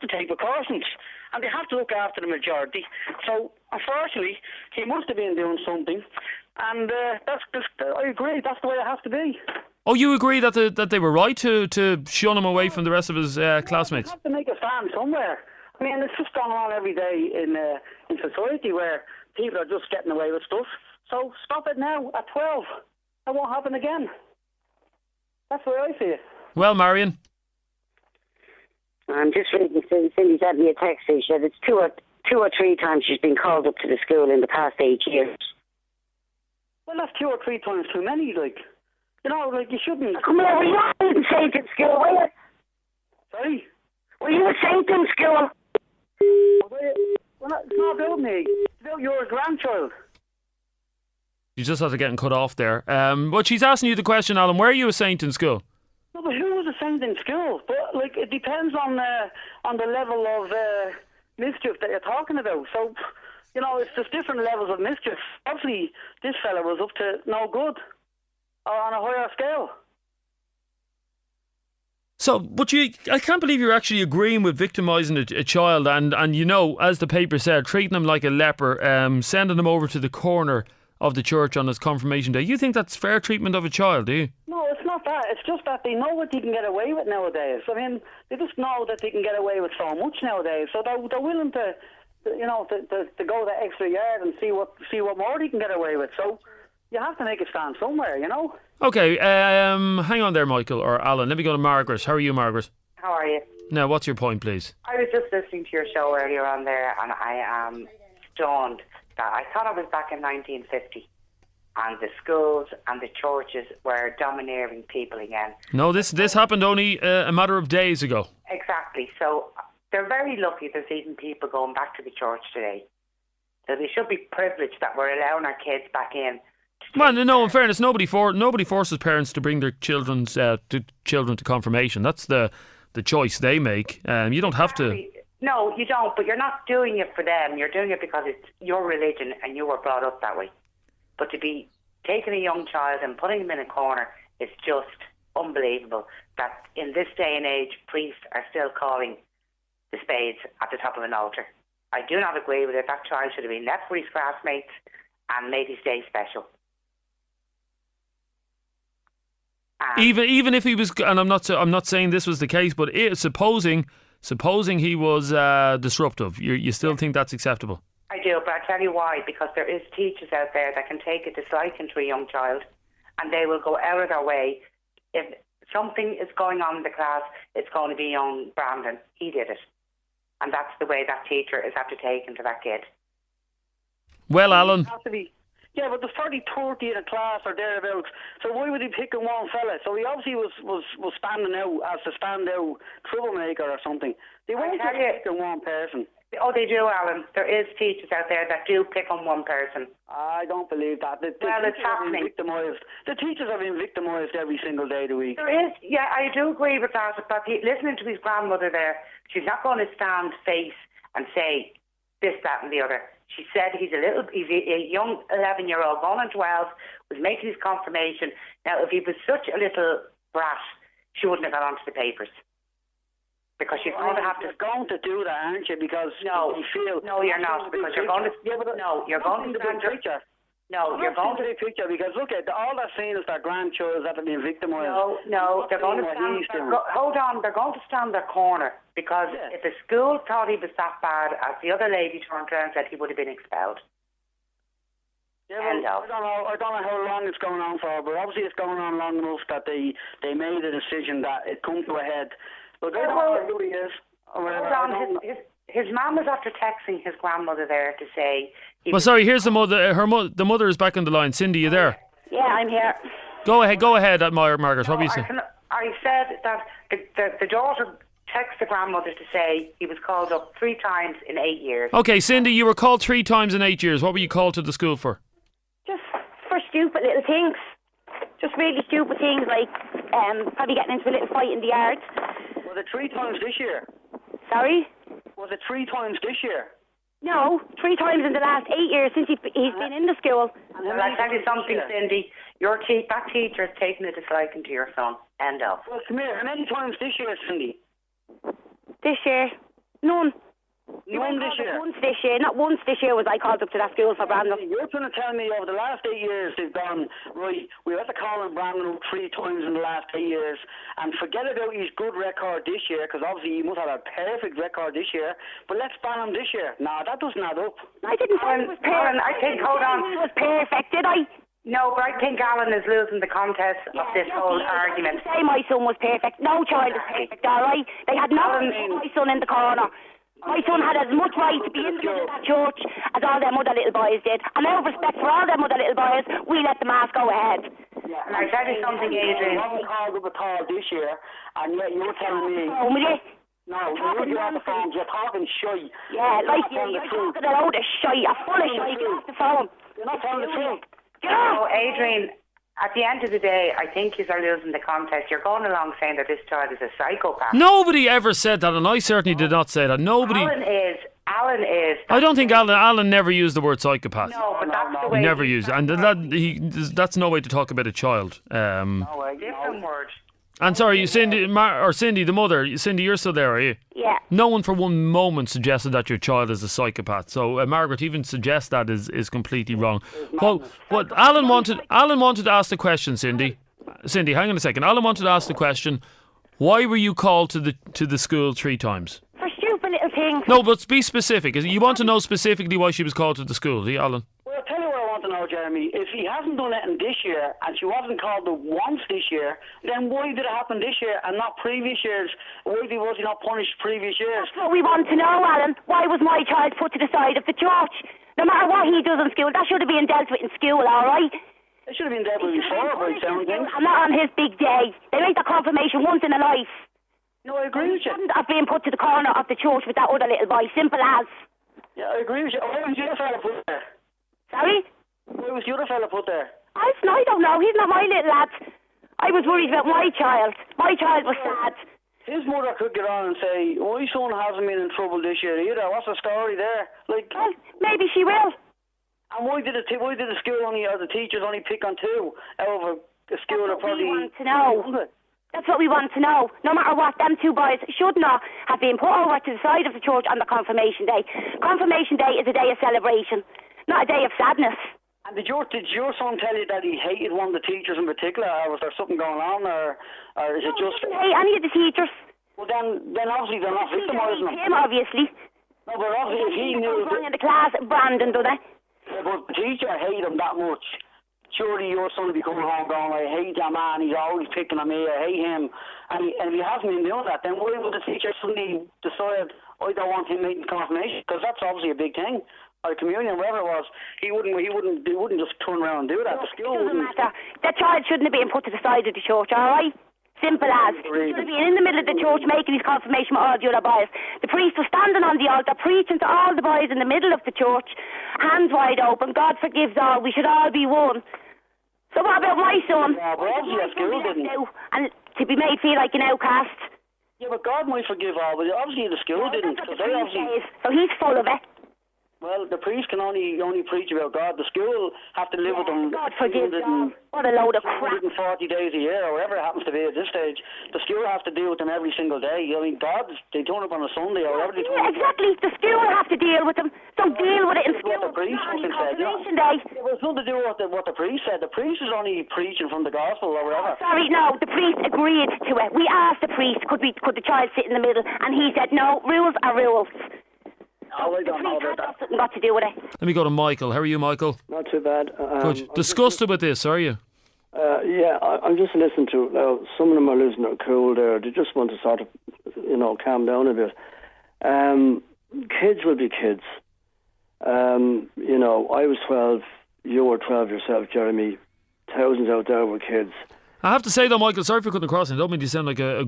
Speaker 10: take precautions. And they have to look after the majority. So, unfortunately, he must have been doing something. And I agree, that's the way it has to be.
Speaker 1: Oh, you agree that they were right to shun him away from the rest of his classmates?
Speaker 10: You have to make a stand somewhere. I mean, it's just going on every day in society where people are just getting away with stuff. So, stop it now at 12. That won't happen again. That's the way I see it.
Speaker 1: Well, Marion.
Speaker 2: I'm just reading Cindy's had me a text. She said it's two or three times she's been called up to the school in the past 8 years.
Speaker 10: Well, that's 2 or 3 times too many, like. You shouldn't.
Speaker 2: Come here, were you a saint in school, were you?
Speaker 10: Sorry?
Speaker 2: Were you a saint in school?
Speaker 10: Well, it's not about me. It's about your grandchild.
Speaker 1: You just have to get cut off there. But she's asking you the question, Alan, were you a saint in school?
Speaker 10: No, but who was a saint in school? But it depends on the level of mischief that you're talking about. So, it's just different levels of mischief. Obviously, this fella was up to no good, or on a higher scale.
Speaker 1: So, but I can't believe you're actually agreeing with victimising a child and as the paper said, treating him like a leper, sending him over to the corner of the church on his confirmation day. You think that's fair treatment of a child, do you?
Speaker 10: No, it's not that. It's just that they know what they can get away with nowadays. I mean, they just know that they can get away with so much nowadays. So they're willing to go the extra yard and see what more they can get away with. So you have to make a stand somewhere,
Speaker 1: Okay, hang on there, Michael or Alan. Let me go to Margaret. How are you, Margaret?
Speaker 11: How are you?
Speaker 1: Now, what's your point, please?
Speaker 11: I was just listening to your show earlier on there, and I am stunned that I thought I was back in 1950, and the schools and the churches were domineering people again.
Speaker 1: No, this happened only a matter of days ago.
Speaker 11: Exactly. So they're very lucky there's even people going back to the church today. So they should be privileged that we're allowing our kids back in.
Speaker 1: Well, no, in fairness, nobody forces parents to bring their children to confirmation. That's the choice they make. You don't have to.
Speaker 11: No, you don't, but you're not doing it for them. You're doing it because it's your religion and you were brought up that way. But to be taking a young child and putting him in a corner is just unbelievable that in this day and age, priests are still calling the spades at the top of an altar. I do not agree with it. That child should have been left with his classmates and made his day special.
Speaker 1: Even if he was, and I'm not saying this was the case, but supposing he was disruptive, you still think that's acceptable?
Speaker 11: I do, but I tell you why. Because there is teachers out there that can take a disliking to a young child, and they will go out of their way. If something is going on in the class, it's going to be young Brandon. He did it, and that's the way that teacher is after taking to that kid.
Speaker 1: Well, Alan.
Speaker 10: Yeah, but there's 30 in a class or thereabouts. So why would he pick on one fella? So he obviously was standing out as a standout troublemaker or something. They won't just pick on one person.
Speaker 11: Oh, they do, Alan. There is teachers out there that do pick on one person.
Speaker 10: I don't believe that.
Speaker 11: It's happening.
Speaker 10: The teachers are being victimised every single day of the week.
Speaker 11: There is, yeah, I do agree with that. But listening to his grandmother there, she's not going to stand face and say this, that and the other. She said he's a young 11-year-old, going on 12, was making his confirmation. Now, if he was such a little brat, she wouldn't have got onto the papers. Because she's going to have to...
Speaker 10: You're going to do that, aren't you? Because
Speaker 11: no,
Speaker 10: you feel...
Speaker 11: No, you're not, because you're going to... you're going to stand your... No, you're going to...
Speaker 10: picture because look at all they're saying is their grandchildren that have been victimised.
Speaker 11: No, they're going to stand... Hold on, they're going to stand their corner because if the school thought he was that bad, as the other lady turned around and said, he would have been expelled.
Speaker 10: Yeah, well, I don't know how long it's going on for, but obviously it's going on long enough that they made a decision that it come to a head. But they don't know who he is.
Speaker 11: Hold on, his mum was after texting his grandmother there to say...
Speaker 1: Well, sorry, here's the mother. The mother is back on the line. Cindy, you there?
Speaker 3: Yeah, I'm here.
Speaker 1: Go ahead, Margaret. What were you saying?
Speaker 11: I said that the daughter texted the grandmother to say he was called up 3 times in 8 years.
Speaker 1: Okay, Cindy, you were called 3 times in 8 years. What were you called to the school for?
Speaker 3: Just for stupid little things. Just really stupid things like probably getting into a little fight in the yard.
Speaker 10: Was it 3 times this year?
Speaker 3: Sorry?
Speaker 10: Was it 3 times this year?
Speaker 3: No, 3 times in the last 8 years since he's been in the school.
Speaker 11: Well, I'll tell you something, Cindy. That teacher has taken a disliking to your son. End of.
Speaker 10: Well, come here. How many times this year, Cindy?
Speaker 3: This year? None.
Speaker 10: None this year?
Speaker 3: Once this year. Not once this year was I called up to that school for Brandon.
Speaker 10: You're trying to tell me over the last 8 years they've gone, right, we had to call him Brandon up 3 times in the last 8 years, and forget about his good record this year, because obviously he must have a perfect record this year, but let's ban him this year. No, that doesn't add up.
Speaker 3: I didn't say he was perfect.
Speaker 11: I think, hold on.
Speaker 3: He was perfect, did I?
Speaker 11: No, but I think Alan is losing the contest of this whole argument.
Speaker 3: I didn't say my son was perfect. No child is perfect, alright? They had nothing to put my son in the corner. My son had as much right to be in the middle of that church as all them other little boys did. And out of respect for all them other little boys, we let the mass go ahead.
Speaker 11: Yeah, and I tell you something, Adrian.
Speaker 10: He wasn't called up at all this year, and yet you're telling me...
Speaker 3: Oh, will you?
Speaker 10: No, you're on the phone, you're talking shy.
Speaker 3: Yeah, like you're talking a load of shite. You're full of shite. Get off the phone.
Speaker 10: You're not telling the truth.
Speaker 11: No, Adrian, at the end of the day, I think you are losing the contest. You're going along saying that this child is a psychopath.
Speaker 1: Nobody ever said that, and I certainly did not say that. Nobody.
Speaker 11: Alan is.
Speaker 1: I don't think Alan never used the word psychopath.
Speaker 11: No, but that's the way
Speaker 1: he never used it, and that's no way to talk about a child.
Speaker 11: Different word.
Speaker 1: And sorry, Cindy, the mother. Cindy, you're still there, are you?
Speaker 3: Yeah.
Speaker 1: No one for one moment suggested that your child is a psychopath. So, Margaret, even suggest that is completely wrong. What Alan wanted to ask the question, Cindy. Cindy, hang on a second. Alan wanted to ask the question: why were you called to the school 3 times?
Speaker 3: For stupid little things.
Speaker 1: No, but be specific. You want to know specifically why she was called to the school, do you, Alan?
Speaker 10: Well, I'll tell you what I want to know, Jeremy. If he hasn't done anything this year and she wasn't called up once this year, then why did it happen this year and not previous years? Why was he not punished previous years?
Speaker 3: That's what we want to know, Alan. Why was my child put to the side of the church? No matter what he does in school, that should have been dealt with in school, all right?
Speaker 10: It should have been dealt with before, by sound things.
Speaker 3: And not on his big day. They make that confirmation once in a life.
Speaker 10: No, I agree with you.
Speaker 3: He shouldn't have been put to the corner of the church with that other little boy. Simple as.
Speaker 10: Yeah, I agree with you. Why was the other fella put there?
Speaker 3: Sorry?
Speaker 10: Why was the other fella put there?
Speaker 3: I don't know. He's not my little lad. I was worried about my child. My child was sad.
Speaker 10: His mother could get on and say, my son hasn't been in trouble this year either. What's the story there? Like,
Speaker 3: well, maybe she will.
Speaker 10: And why did the school only, or the teachers only pick on 2 out of a school that probably...
Speaker 3: That's what we want to know. That's what we want to know. No matter what, them 2 boys should not have been put over to the side of the church on the confirmation day. Confirmation day is a day of celebration, not a day of sadness.
Speaker 10: And did your son tell you that he hated one of the teachers in particular, or was there something going on, or is it just...
Speaker 3: He didn't hate any of the teachers.
Speaker 10: Well, then obviously they're not victimising him.
Speaker 3: Him, obviously.
Speaker 10: No, but obviously if he knew...
Speaker 3: in the class, Brandon, do they?
Speaker 10: Yeah, but the teacher hated him that much. Surely your son would be coming home going, I hate that man, he's always picking on me, I hate him. And if he hasn't been doing that, then why would the teacher suddenly decide, I don't want him making confirmation? Because that's obviously a big thing. Or communion, whatever it was, he wouldn't just turn around and do that. The school
Speaker 3: doesn't
Speaker 10: wouldn't.
Speaker 3: matter. That child shouldn't have been put to the side of the church, alright? Simple as. He should have been in the middle of the church making his confirmation with all the other boys. The priest was standing on the altar preaching to all the boys in the middle of the church, hands wide open, God forgives all, we should all be one. So what about my son?
Speaker 10: Yeah, but obviously at school didn't.
Speaker 3: And to be made feel like an outcast.
Speaker 10: Yeah, but God might forgive all, but obviously the school didn't.
Speaker 3: So he's full of it.
Speaker 10: Well, the priest can only preach about God. The school have to live with them.
Speaker 3: God forgive them. What a load of crap.
Speaker 10: 140 days a year, or whatever it happens to be at this stage. The school have to deal with them every single day. I mean, God, they turn up on a Sunday or whatever they turn up.
Speaker 3: Exactly. The school have to deal with them. So deal with it in school.
Speaker 10: What the priest fucking said. It was nothing to do with what the priest said. The priest is only preaching from the gospel or whatever.
Speaker 3: Sorry, no. The priest agreed to it. We asked the priest, could the child sit in the middle, and he said no. Rules are rules.
Speaker 10: Oh, I don't know about that.
Speaker 3: Nothing got to do with it.
Speaker 1: Let me go to Michael. How are you, Michael?
Speaker 12: Not too bad.
Speaker 1: Good. Disgusted with this, are you?
Speaker 12: Yeah, I'm just listening to now. Some of them are losing their cool there. They just want to sort of, calm down a bit. Kids will be kids. I was 12. You were 12 yourself, Jeremy. Thousands out there were kids.
Speaker 1: I have to say though, Michael, sorry for cutting across. I don't mean to sound like a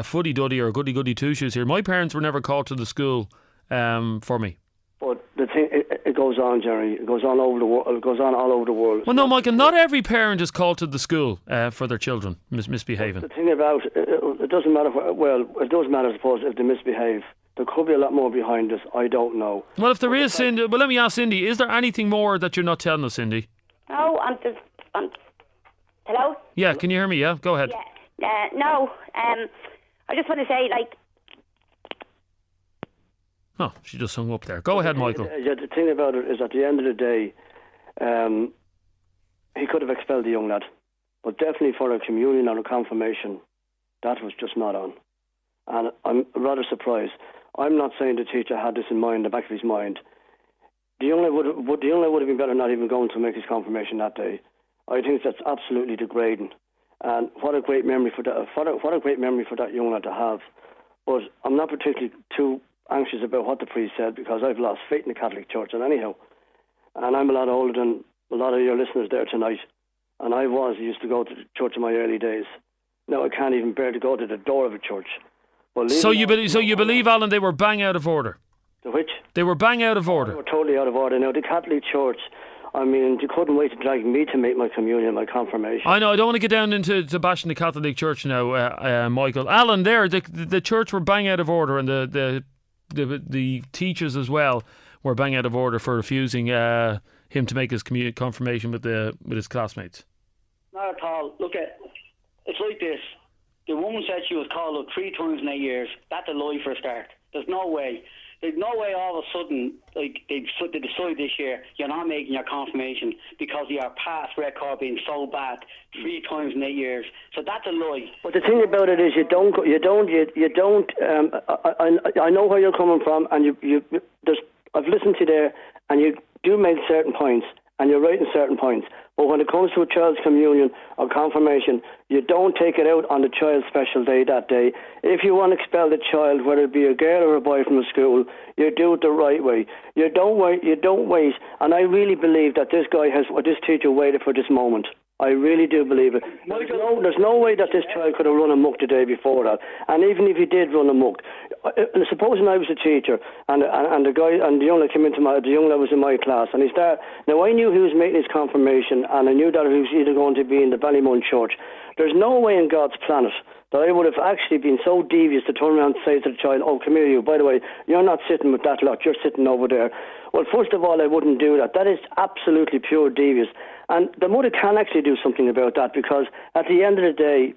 Speaker 1: fuddy-duddy or a goody-goody two-shoes here. My parents were never called to the school for me.
Speaker 12: But the thing, it goes on, Jerry. It goes on over the world. It goes on all over the world.
Speaker 1: Well, no, Michael, not every parent is called to the school for their children misbehaving.
Speaker 12: The thing about it doesn't matter. It does matter, I suppose, if they misbehave. There could be a lot more behind this. I don't know.
Speaker 1: Well, if there is, Cindy, well, let me ask Cindy, is there anything more that you're not telling us, Cindy?
Speaker 3: No, hello?
Speaker 1: Yeah, can you hear me? Yeah, go ahead.
Speaker 3: Yeah, no, I just want to say,
Speaker 1: Oh, she just hung up there. Go ahead, Michael.
Speaker 12: Yeah, the thing about it is, at the end of the day, he could have expelled the young lad, but definitely for a communion or a confirmation, that was just not on. And I'm rather surprised. I'm not saying the teacher had this in mind, in the back of his mind. The young lad would have been better not even going to make his confirmation that day. I think that's absolutely degrading. And what a great memory for that. What a great memory for that young lad to have. But I'm not particularly too anxious about what the priest said, because I've lost faith in the Catholic Church. And anyhow, and I'm a lot older than a lot of your listeners there tonight. And I used to go to the church in my early days. Now I can't even bear to go to the door of a church.
Speaker 1: So you believe, Alan, they were bang out of order?
Speaker 12: The which?
Speaker 1: They were bang out of order.
Speaker 12: They were totally out of order. Now the Catholic Church, I mean, you couldn't wait to drag me to make my communion, my confirmation.
Speaker 1: I know, I don't want to get down into bashing the Catholic Church now, Michael. Alan, there, the church were bang out of order, and the teachers as well were bang out of order for refusing him to make his confirmation with his classmates.
Speaker 10: Not at all. Look, it's like this. The woman said she was called up 3 times in 8 years. That's a lie for a start. There's no way. There's no way all of a sudden, they decide this year you're not making your confirmation because of your past record being so bad 3 times in 8 years. So that's a lie.
Speaker 12: But the thing about it is, you don't. I know where you're coming from, and I've listened to you there, and you do make certain points, and you're right in certain points. But when it comes to a child's communion or confirmation, you don't take it out on the child's special day that day. If you want to expel the child, whether it be a girl or a boy from the school, you do it the right way. You don't wait. And I really believe that this teacher waited for this moment. I really do believe it. There's no way that this child could have run amok the day before that. And even if he did run amok, supposing I was a teacher and the guy and the young lad came into the young lad was in my class, and he started. Now I knew he was making his confirmation, and I knew that he was either going to be in the Ballymun church. There's no way in God's planet that I would have actually been so devious to turn around and say to the child, "Oh, come here, you. By the way, you're not sitting with that lot. You're sitting over there." Well, first of all, I wouldn't do that. That is absolutely pure devious. And the mother can actually do something about that, because at the end of the day,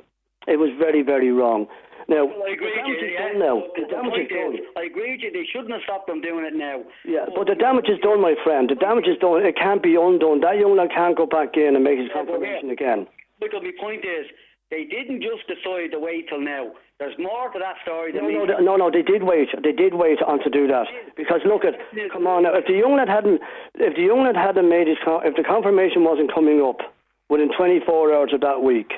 Speaker 12: it was very, very wrong. Now,
Speaker 10: I agree with you.
Speaker 12: The damage is done.
Speaker 10: I agree with you. They shouldn't have stopped them doing it now.
Speaker 12: Yeah, but the damage is done, my friend. The damage is done. It can't be undone. That young lad can't go back in and make his confirmation again.
Speaker 10: Because my point is, they didn't just decide to wait till now. There's more to that story than
Speaker 12: No, they did wait. They did wait on to do that. Because look come on now. If the young lad hadn't made if the confirmation wasn't coming up within 24 hours of that week,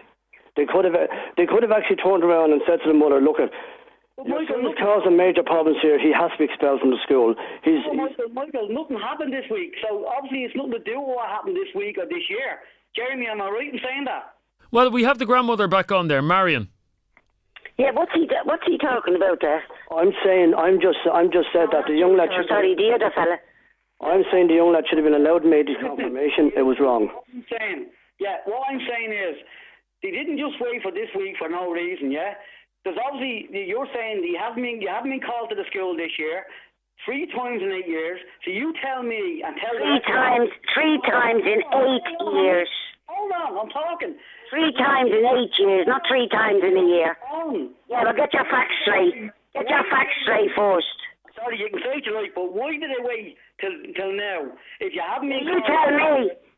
Speaker 12: they could have actually turned around and said to the mother, "Look, your son's causing major problems here. He has to be expelled from the school."
Speaker 10: Michael, nothing happened this week, so obviously it's nothing to do with what happened this week or this year. Jeremy, am I right in saying that?
Speaker 1: Well, we have the grandmother back on there, Marion.
Speaker 2: Yeah, what's he talking about there?
Speaker 12: I'm just said that the young lad should.
Speaker 2: Sorry, the other fella.
Speaker 12: I'm saying the young lad should have been allowed to make his confirmation. It was wrong.
Speaker 10: What I'm saying is, they didn't just wait for this week for no reason. Yeah, there's obviously, you're saying you haven't been called to the school this year. 3 times in 8 years. So you tell me and tell
Speaker 2: Three times in 8 years.
Speaker 10: Hold on, I'm talking.
Speaker 2: 3 times in 8 years, not 3 times in a year. Yeah, but get your facts straight. Get your facts straight first.
Speaker 10: Sorry, you can say it right, but why did they wait till now? If you haven't been...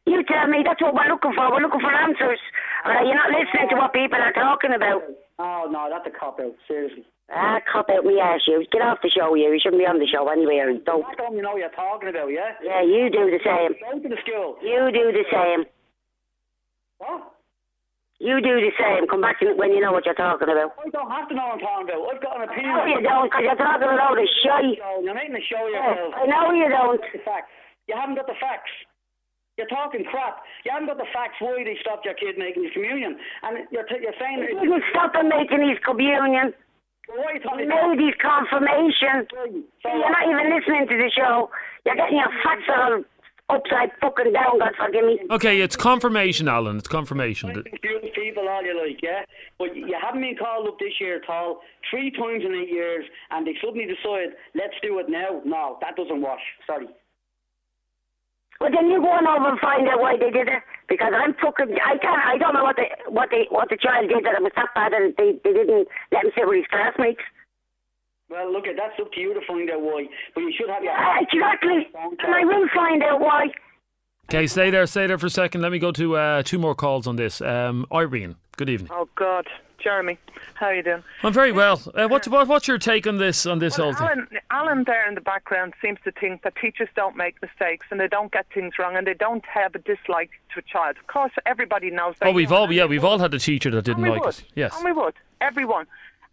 Speaker 2: You tell me. That's what we're looking for. We're looking for answers. You're not listening to what people are talking about.
Speaker 10: Oh, no, that's a cop-out, seriously.
Speaker 2: Cop out me ass, you. Get off the show, you. You shouldn't be on the show anyway. Don't.
Speaker 10: That's what you know you're talking about, yeah?
Speaker 2: Yeah, you do the same.
Speaker 10: Go to the school.
Speaker 2: You do the same.
Speaker 10: What?
Speaker 2: You do the same. Come back when you know what you're talking about.
Speaker 10: I don't have to know what I'm talking about. I've got an opinion.
Speaker 2: No, you don't, because you're talking about the shite.
Speaker 10: You're making a show yourself.
Speaker 2: I know you don't.
Speaker 10: The facts. You haven't got the facts. You're talking crap. You haven't got the facts why they stopped your kid making his communion. And you're saying...
Speaker 2: He didn't stop him making his communion.
Speaker 10: Well, what are you talking
Speaker 2: he
Speaker 10: about?
Speaker 2: made his confirmation. So you're not even listening to the show. You're getting your facts all upside fucking down, God forgive me.
Speaker 1: Okay, it's confirmation, Alan. It's confirmation.
Speaker 10: Confuse people all you like, yeah? But you haven't been called up this year at all. 3 times in 8 years, and they suddenly decide, let's do it now. No, that doesn't wash. Sorry.
Speaker 2: Well, then you go on over and find out why they did it. Because I don't know what the child did that it was that bad that they didn't let him sit with his classmates.
Speaker 10: Well, look, that's up to you to find out why. But you should have your...
Speaker 2: Exactly. And I will find out why.
Speaker 1: Okay, stay there for a second. Let me go to 2 more calls on this. Irene, good evening.
Speaker 13: Oh, God. Jeremy, how are you doing?
Speaker 1: I'm very well. What's your take on this whole thing?
Speaker 13: Alan there in the background seems to think that teachers don't make mistakes and they don't get things wrong and they don't have a dislike to a child. Of course, everybody knows that.
Speaker 1: Oh, we've all had a teacher that didn't like us. Yes.
Speaker 13: And we would. Everyone.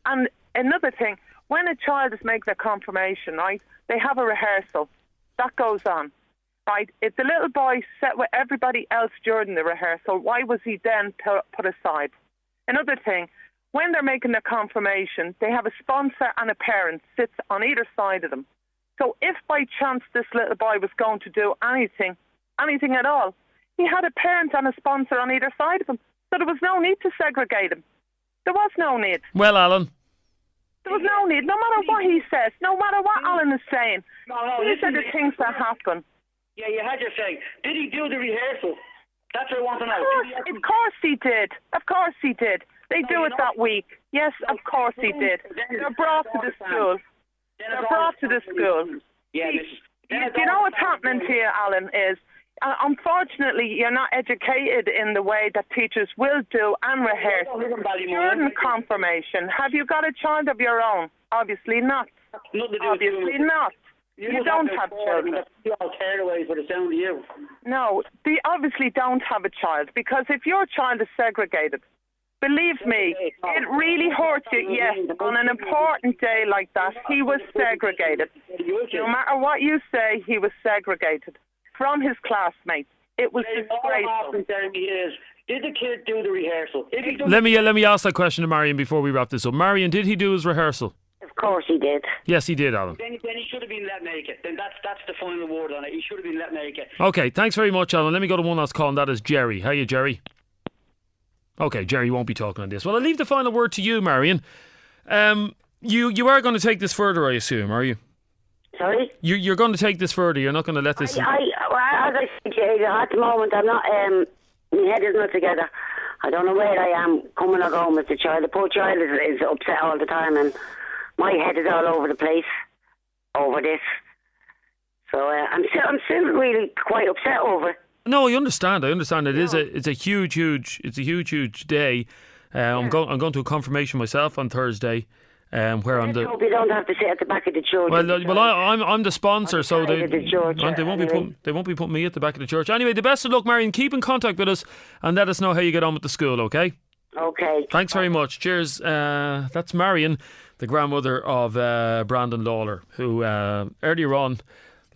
Speaker 13: And another thing, when a child is making their confirmation, right, they have a rehearsal. That goes on. Right? If the little boy sat with everybody else during the rehearsal, why was he then put aside? Another thing, when they're making their confirmation, they have a sponsor and a parent sits on either side of them. So if by chance this little boy was going to do anything at all, he had a parent and a sponsor on either side of him. So there was no need to segregate him. There was no need.
Speaker 1: Well, Alan.
Speaker 13: There was no need. No matter what he says, no matter what Alan is saying. These are the things that happen.
Speaker 10: Yeah, you had your say. Did he do the rehearsal? That's what I want to know.
Speaker 13: Of course he did. Of course he did. They do it that week. Yes, of course he did. They're brought to the school. They're brought to the school.
Speaker 10: Yeah,
Speaker 13: you know what's happening here, Alan, is unfortunately you're not educated in the way that teachers will do and rehearse during confirmation. Have you got a child of your own? Obviously not. Obviously not. You don't have children.
Speaker 10: You all tear away for the sound of you.
Speaker 13: No, they obviously don't have a child because if your child is segregated, believe me, it really hurts you. Yes, on an important day like that, he was segregated. No matter what you say, he was segregated from his classmates. It was disgraceful.
Speaker 10: Did the kid do the rehearsal?
Speaker 1: Let me ask that question to Marion before we wrap this up. Marion, did he do his rehearsal?
Speaker 2: Of course he did.
Speaker 1: Yes, he did, Alan.
Speaker 10: Then he should have been let make it. Then that's the final word on it. He should have been let make it.
Speaker 1: Okay, thanks very much, Alan. Let me go to one last call, and that is Jerry. How are you, Jerry? Okay, Jerry won't be talking on this. Well, I'll leave the final word to you, Marion. You are going to take this further, I assume, are you?
Speaker 2: Sorry?
Speaker 1: You're going to take this further. You're not going to let this...
Speaker 2: As I said, Jerry, at the moment, I'm not... my head is not together. I don't know where I am coming or going with the child. The poor child is upset all the time, and my head is all over the place over this. So I'm still really quite upset over it.
Speaker 1: No, I understand. It's a huge day. I'm going to a confirmation myself on Thursday, where I'm the.
Speaker 2: I hope you don't have to sit at the back of the church.
Speaker 1: Well, I'm the sponsor, so they won't be putting me at the back of the church. Anyway, the best of luck, Marion. Keep in contact with us and let us know how you get on with the school. Okay.
Speaker 2: Okay.
Speaker 1: Thanks very much. Cheers. That's Marion, the grandmother of Brandon Lawler, who earlier on,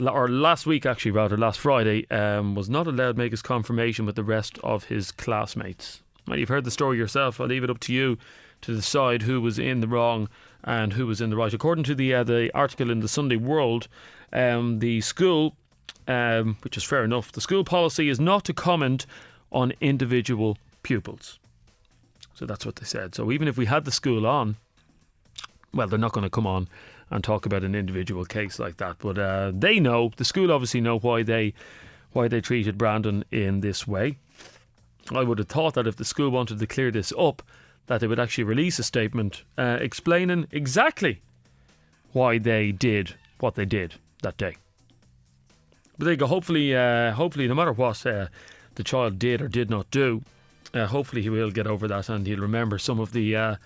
Speaker 1: or last week actually, rather, last Friday, was not allowed to make his confirmation with the rest of his classmates. Well, you've heard the story yourself. I'll leave it up to you to decide who was in the wrong and who was in the right. According to the article in the Sunday World, the school, which is fair enough, the school policy is not to comment on individual pupils. So that's what they said. So even if we had the school on, well, they're not going to come on and talk about an individual case like that. But they know, the school obviously know why they treated Brandon in this way. I would have thought that if the school wanted to clear this up, that they would actually release a statement explaining exactly why they did what they did that day. But there you go. Hopefully, no matter what the child did or did not do, hopefully he will get over that and he'll remember some of the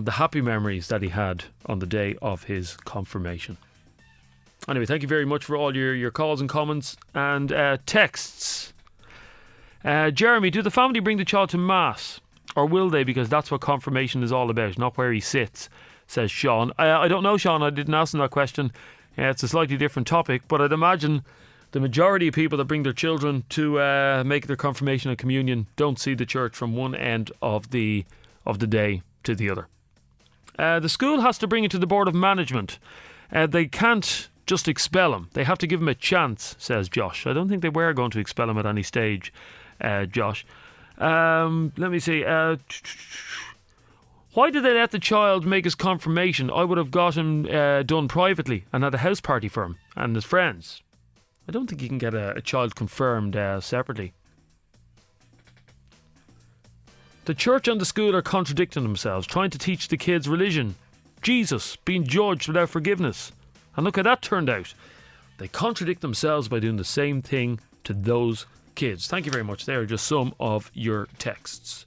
Speaker 1: happy memories that he had on the day of his confirmation. Anyway, thank you very much for all your calls and comments and texts. Jeremy, do the family bring the child to Mass? Or will they? Because that's what confirmation is all about, not where he sits, says Sean. I don't know, Sean. I didn't ask him that question. It's a slightly different topic, but I'd imagine the majority of people that bring their children to make their confirmation and communion don't see the church from one end of the day to the other. The school has to bring it to the Board of Management. They can't just expel him. They have to give him a chance, says Josh. I don't think they were going to expel him at any stage, Josh. Let me see. Why did they let the child make his confirmation? I would have got him done privately and had a house party for him and his friends. I don't think you can get a child confirmed separately. The church and the school are contradicting themselves, trying to teach the kids religion, Jesus, being judged without forgiveness. And look how that turned out. They contradict themselves by doing the same thing to those kids. Thank you very much. They are just some of your texts.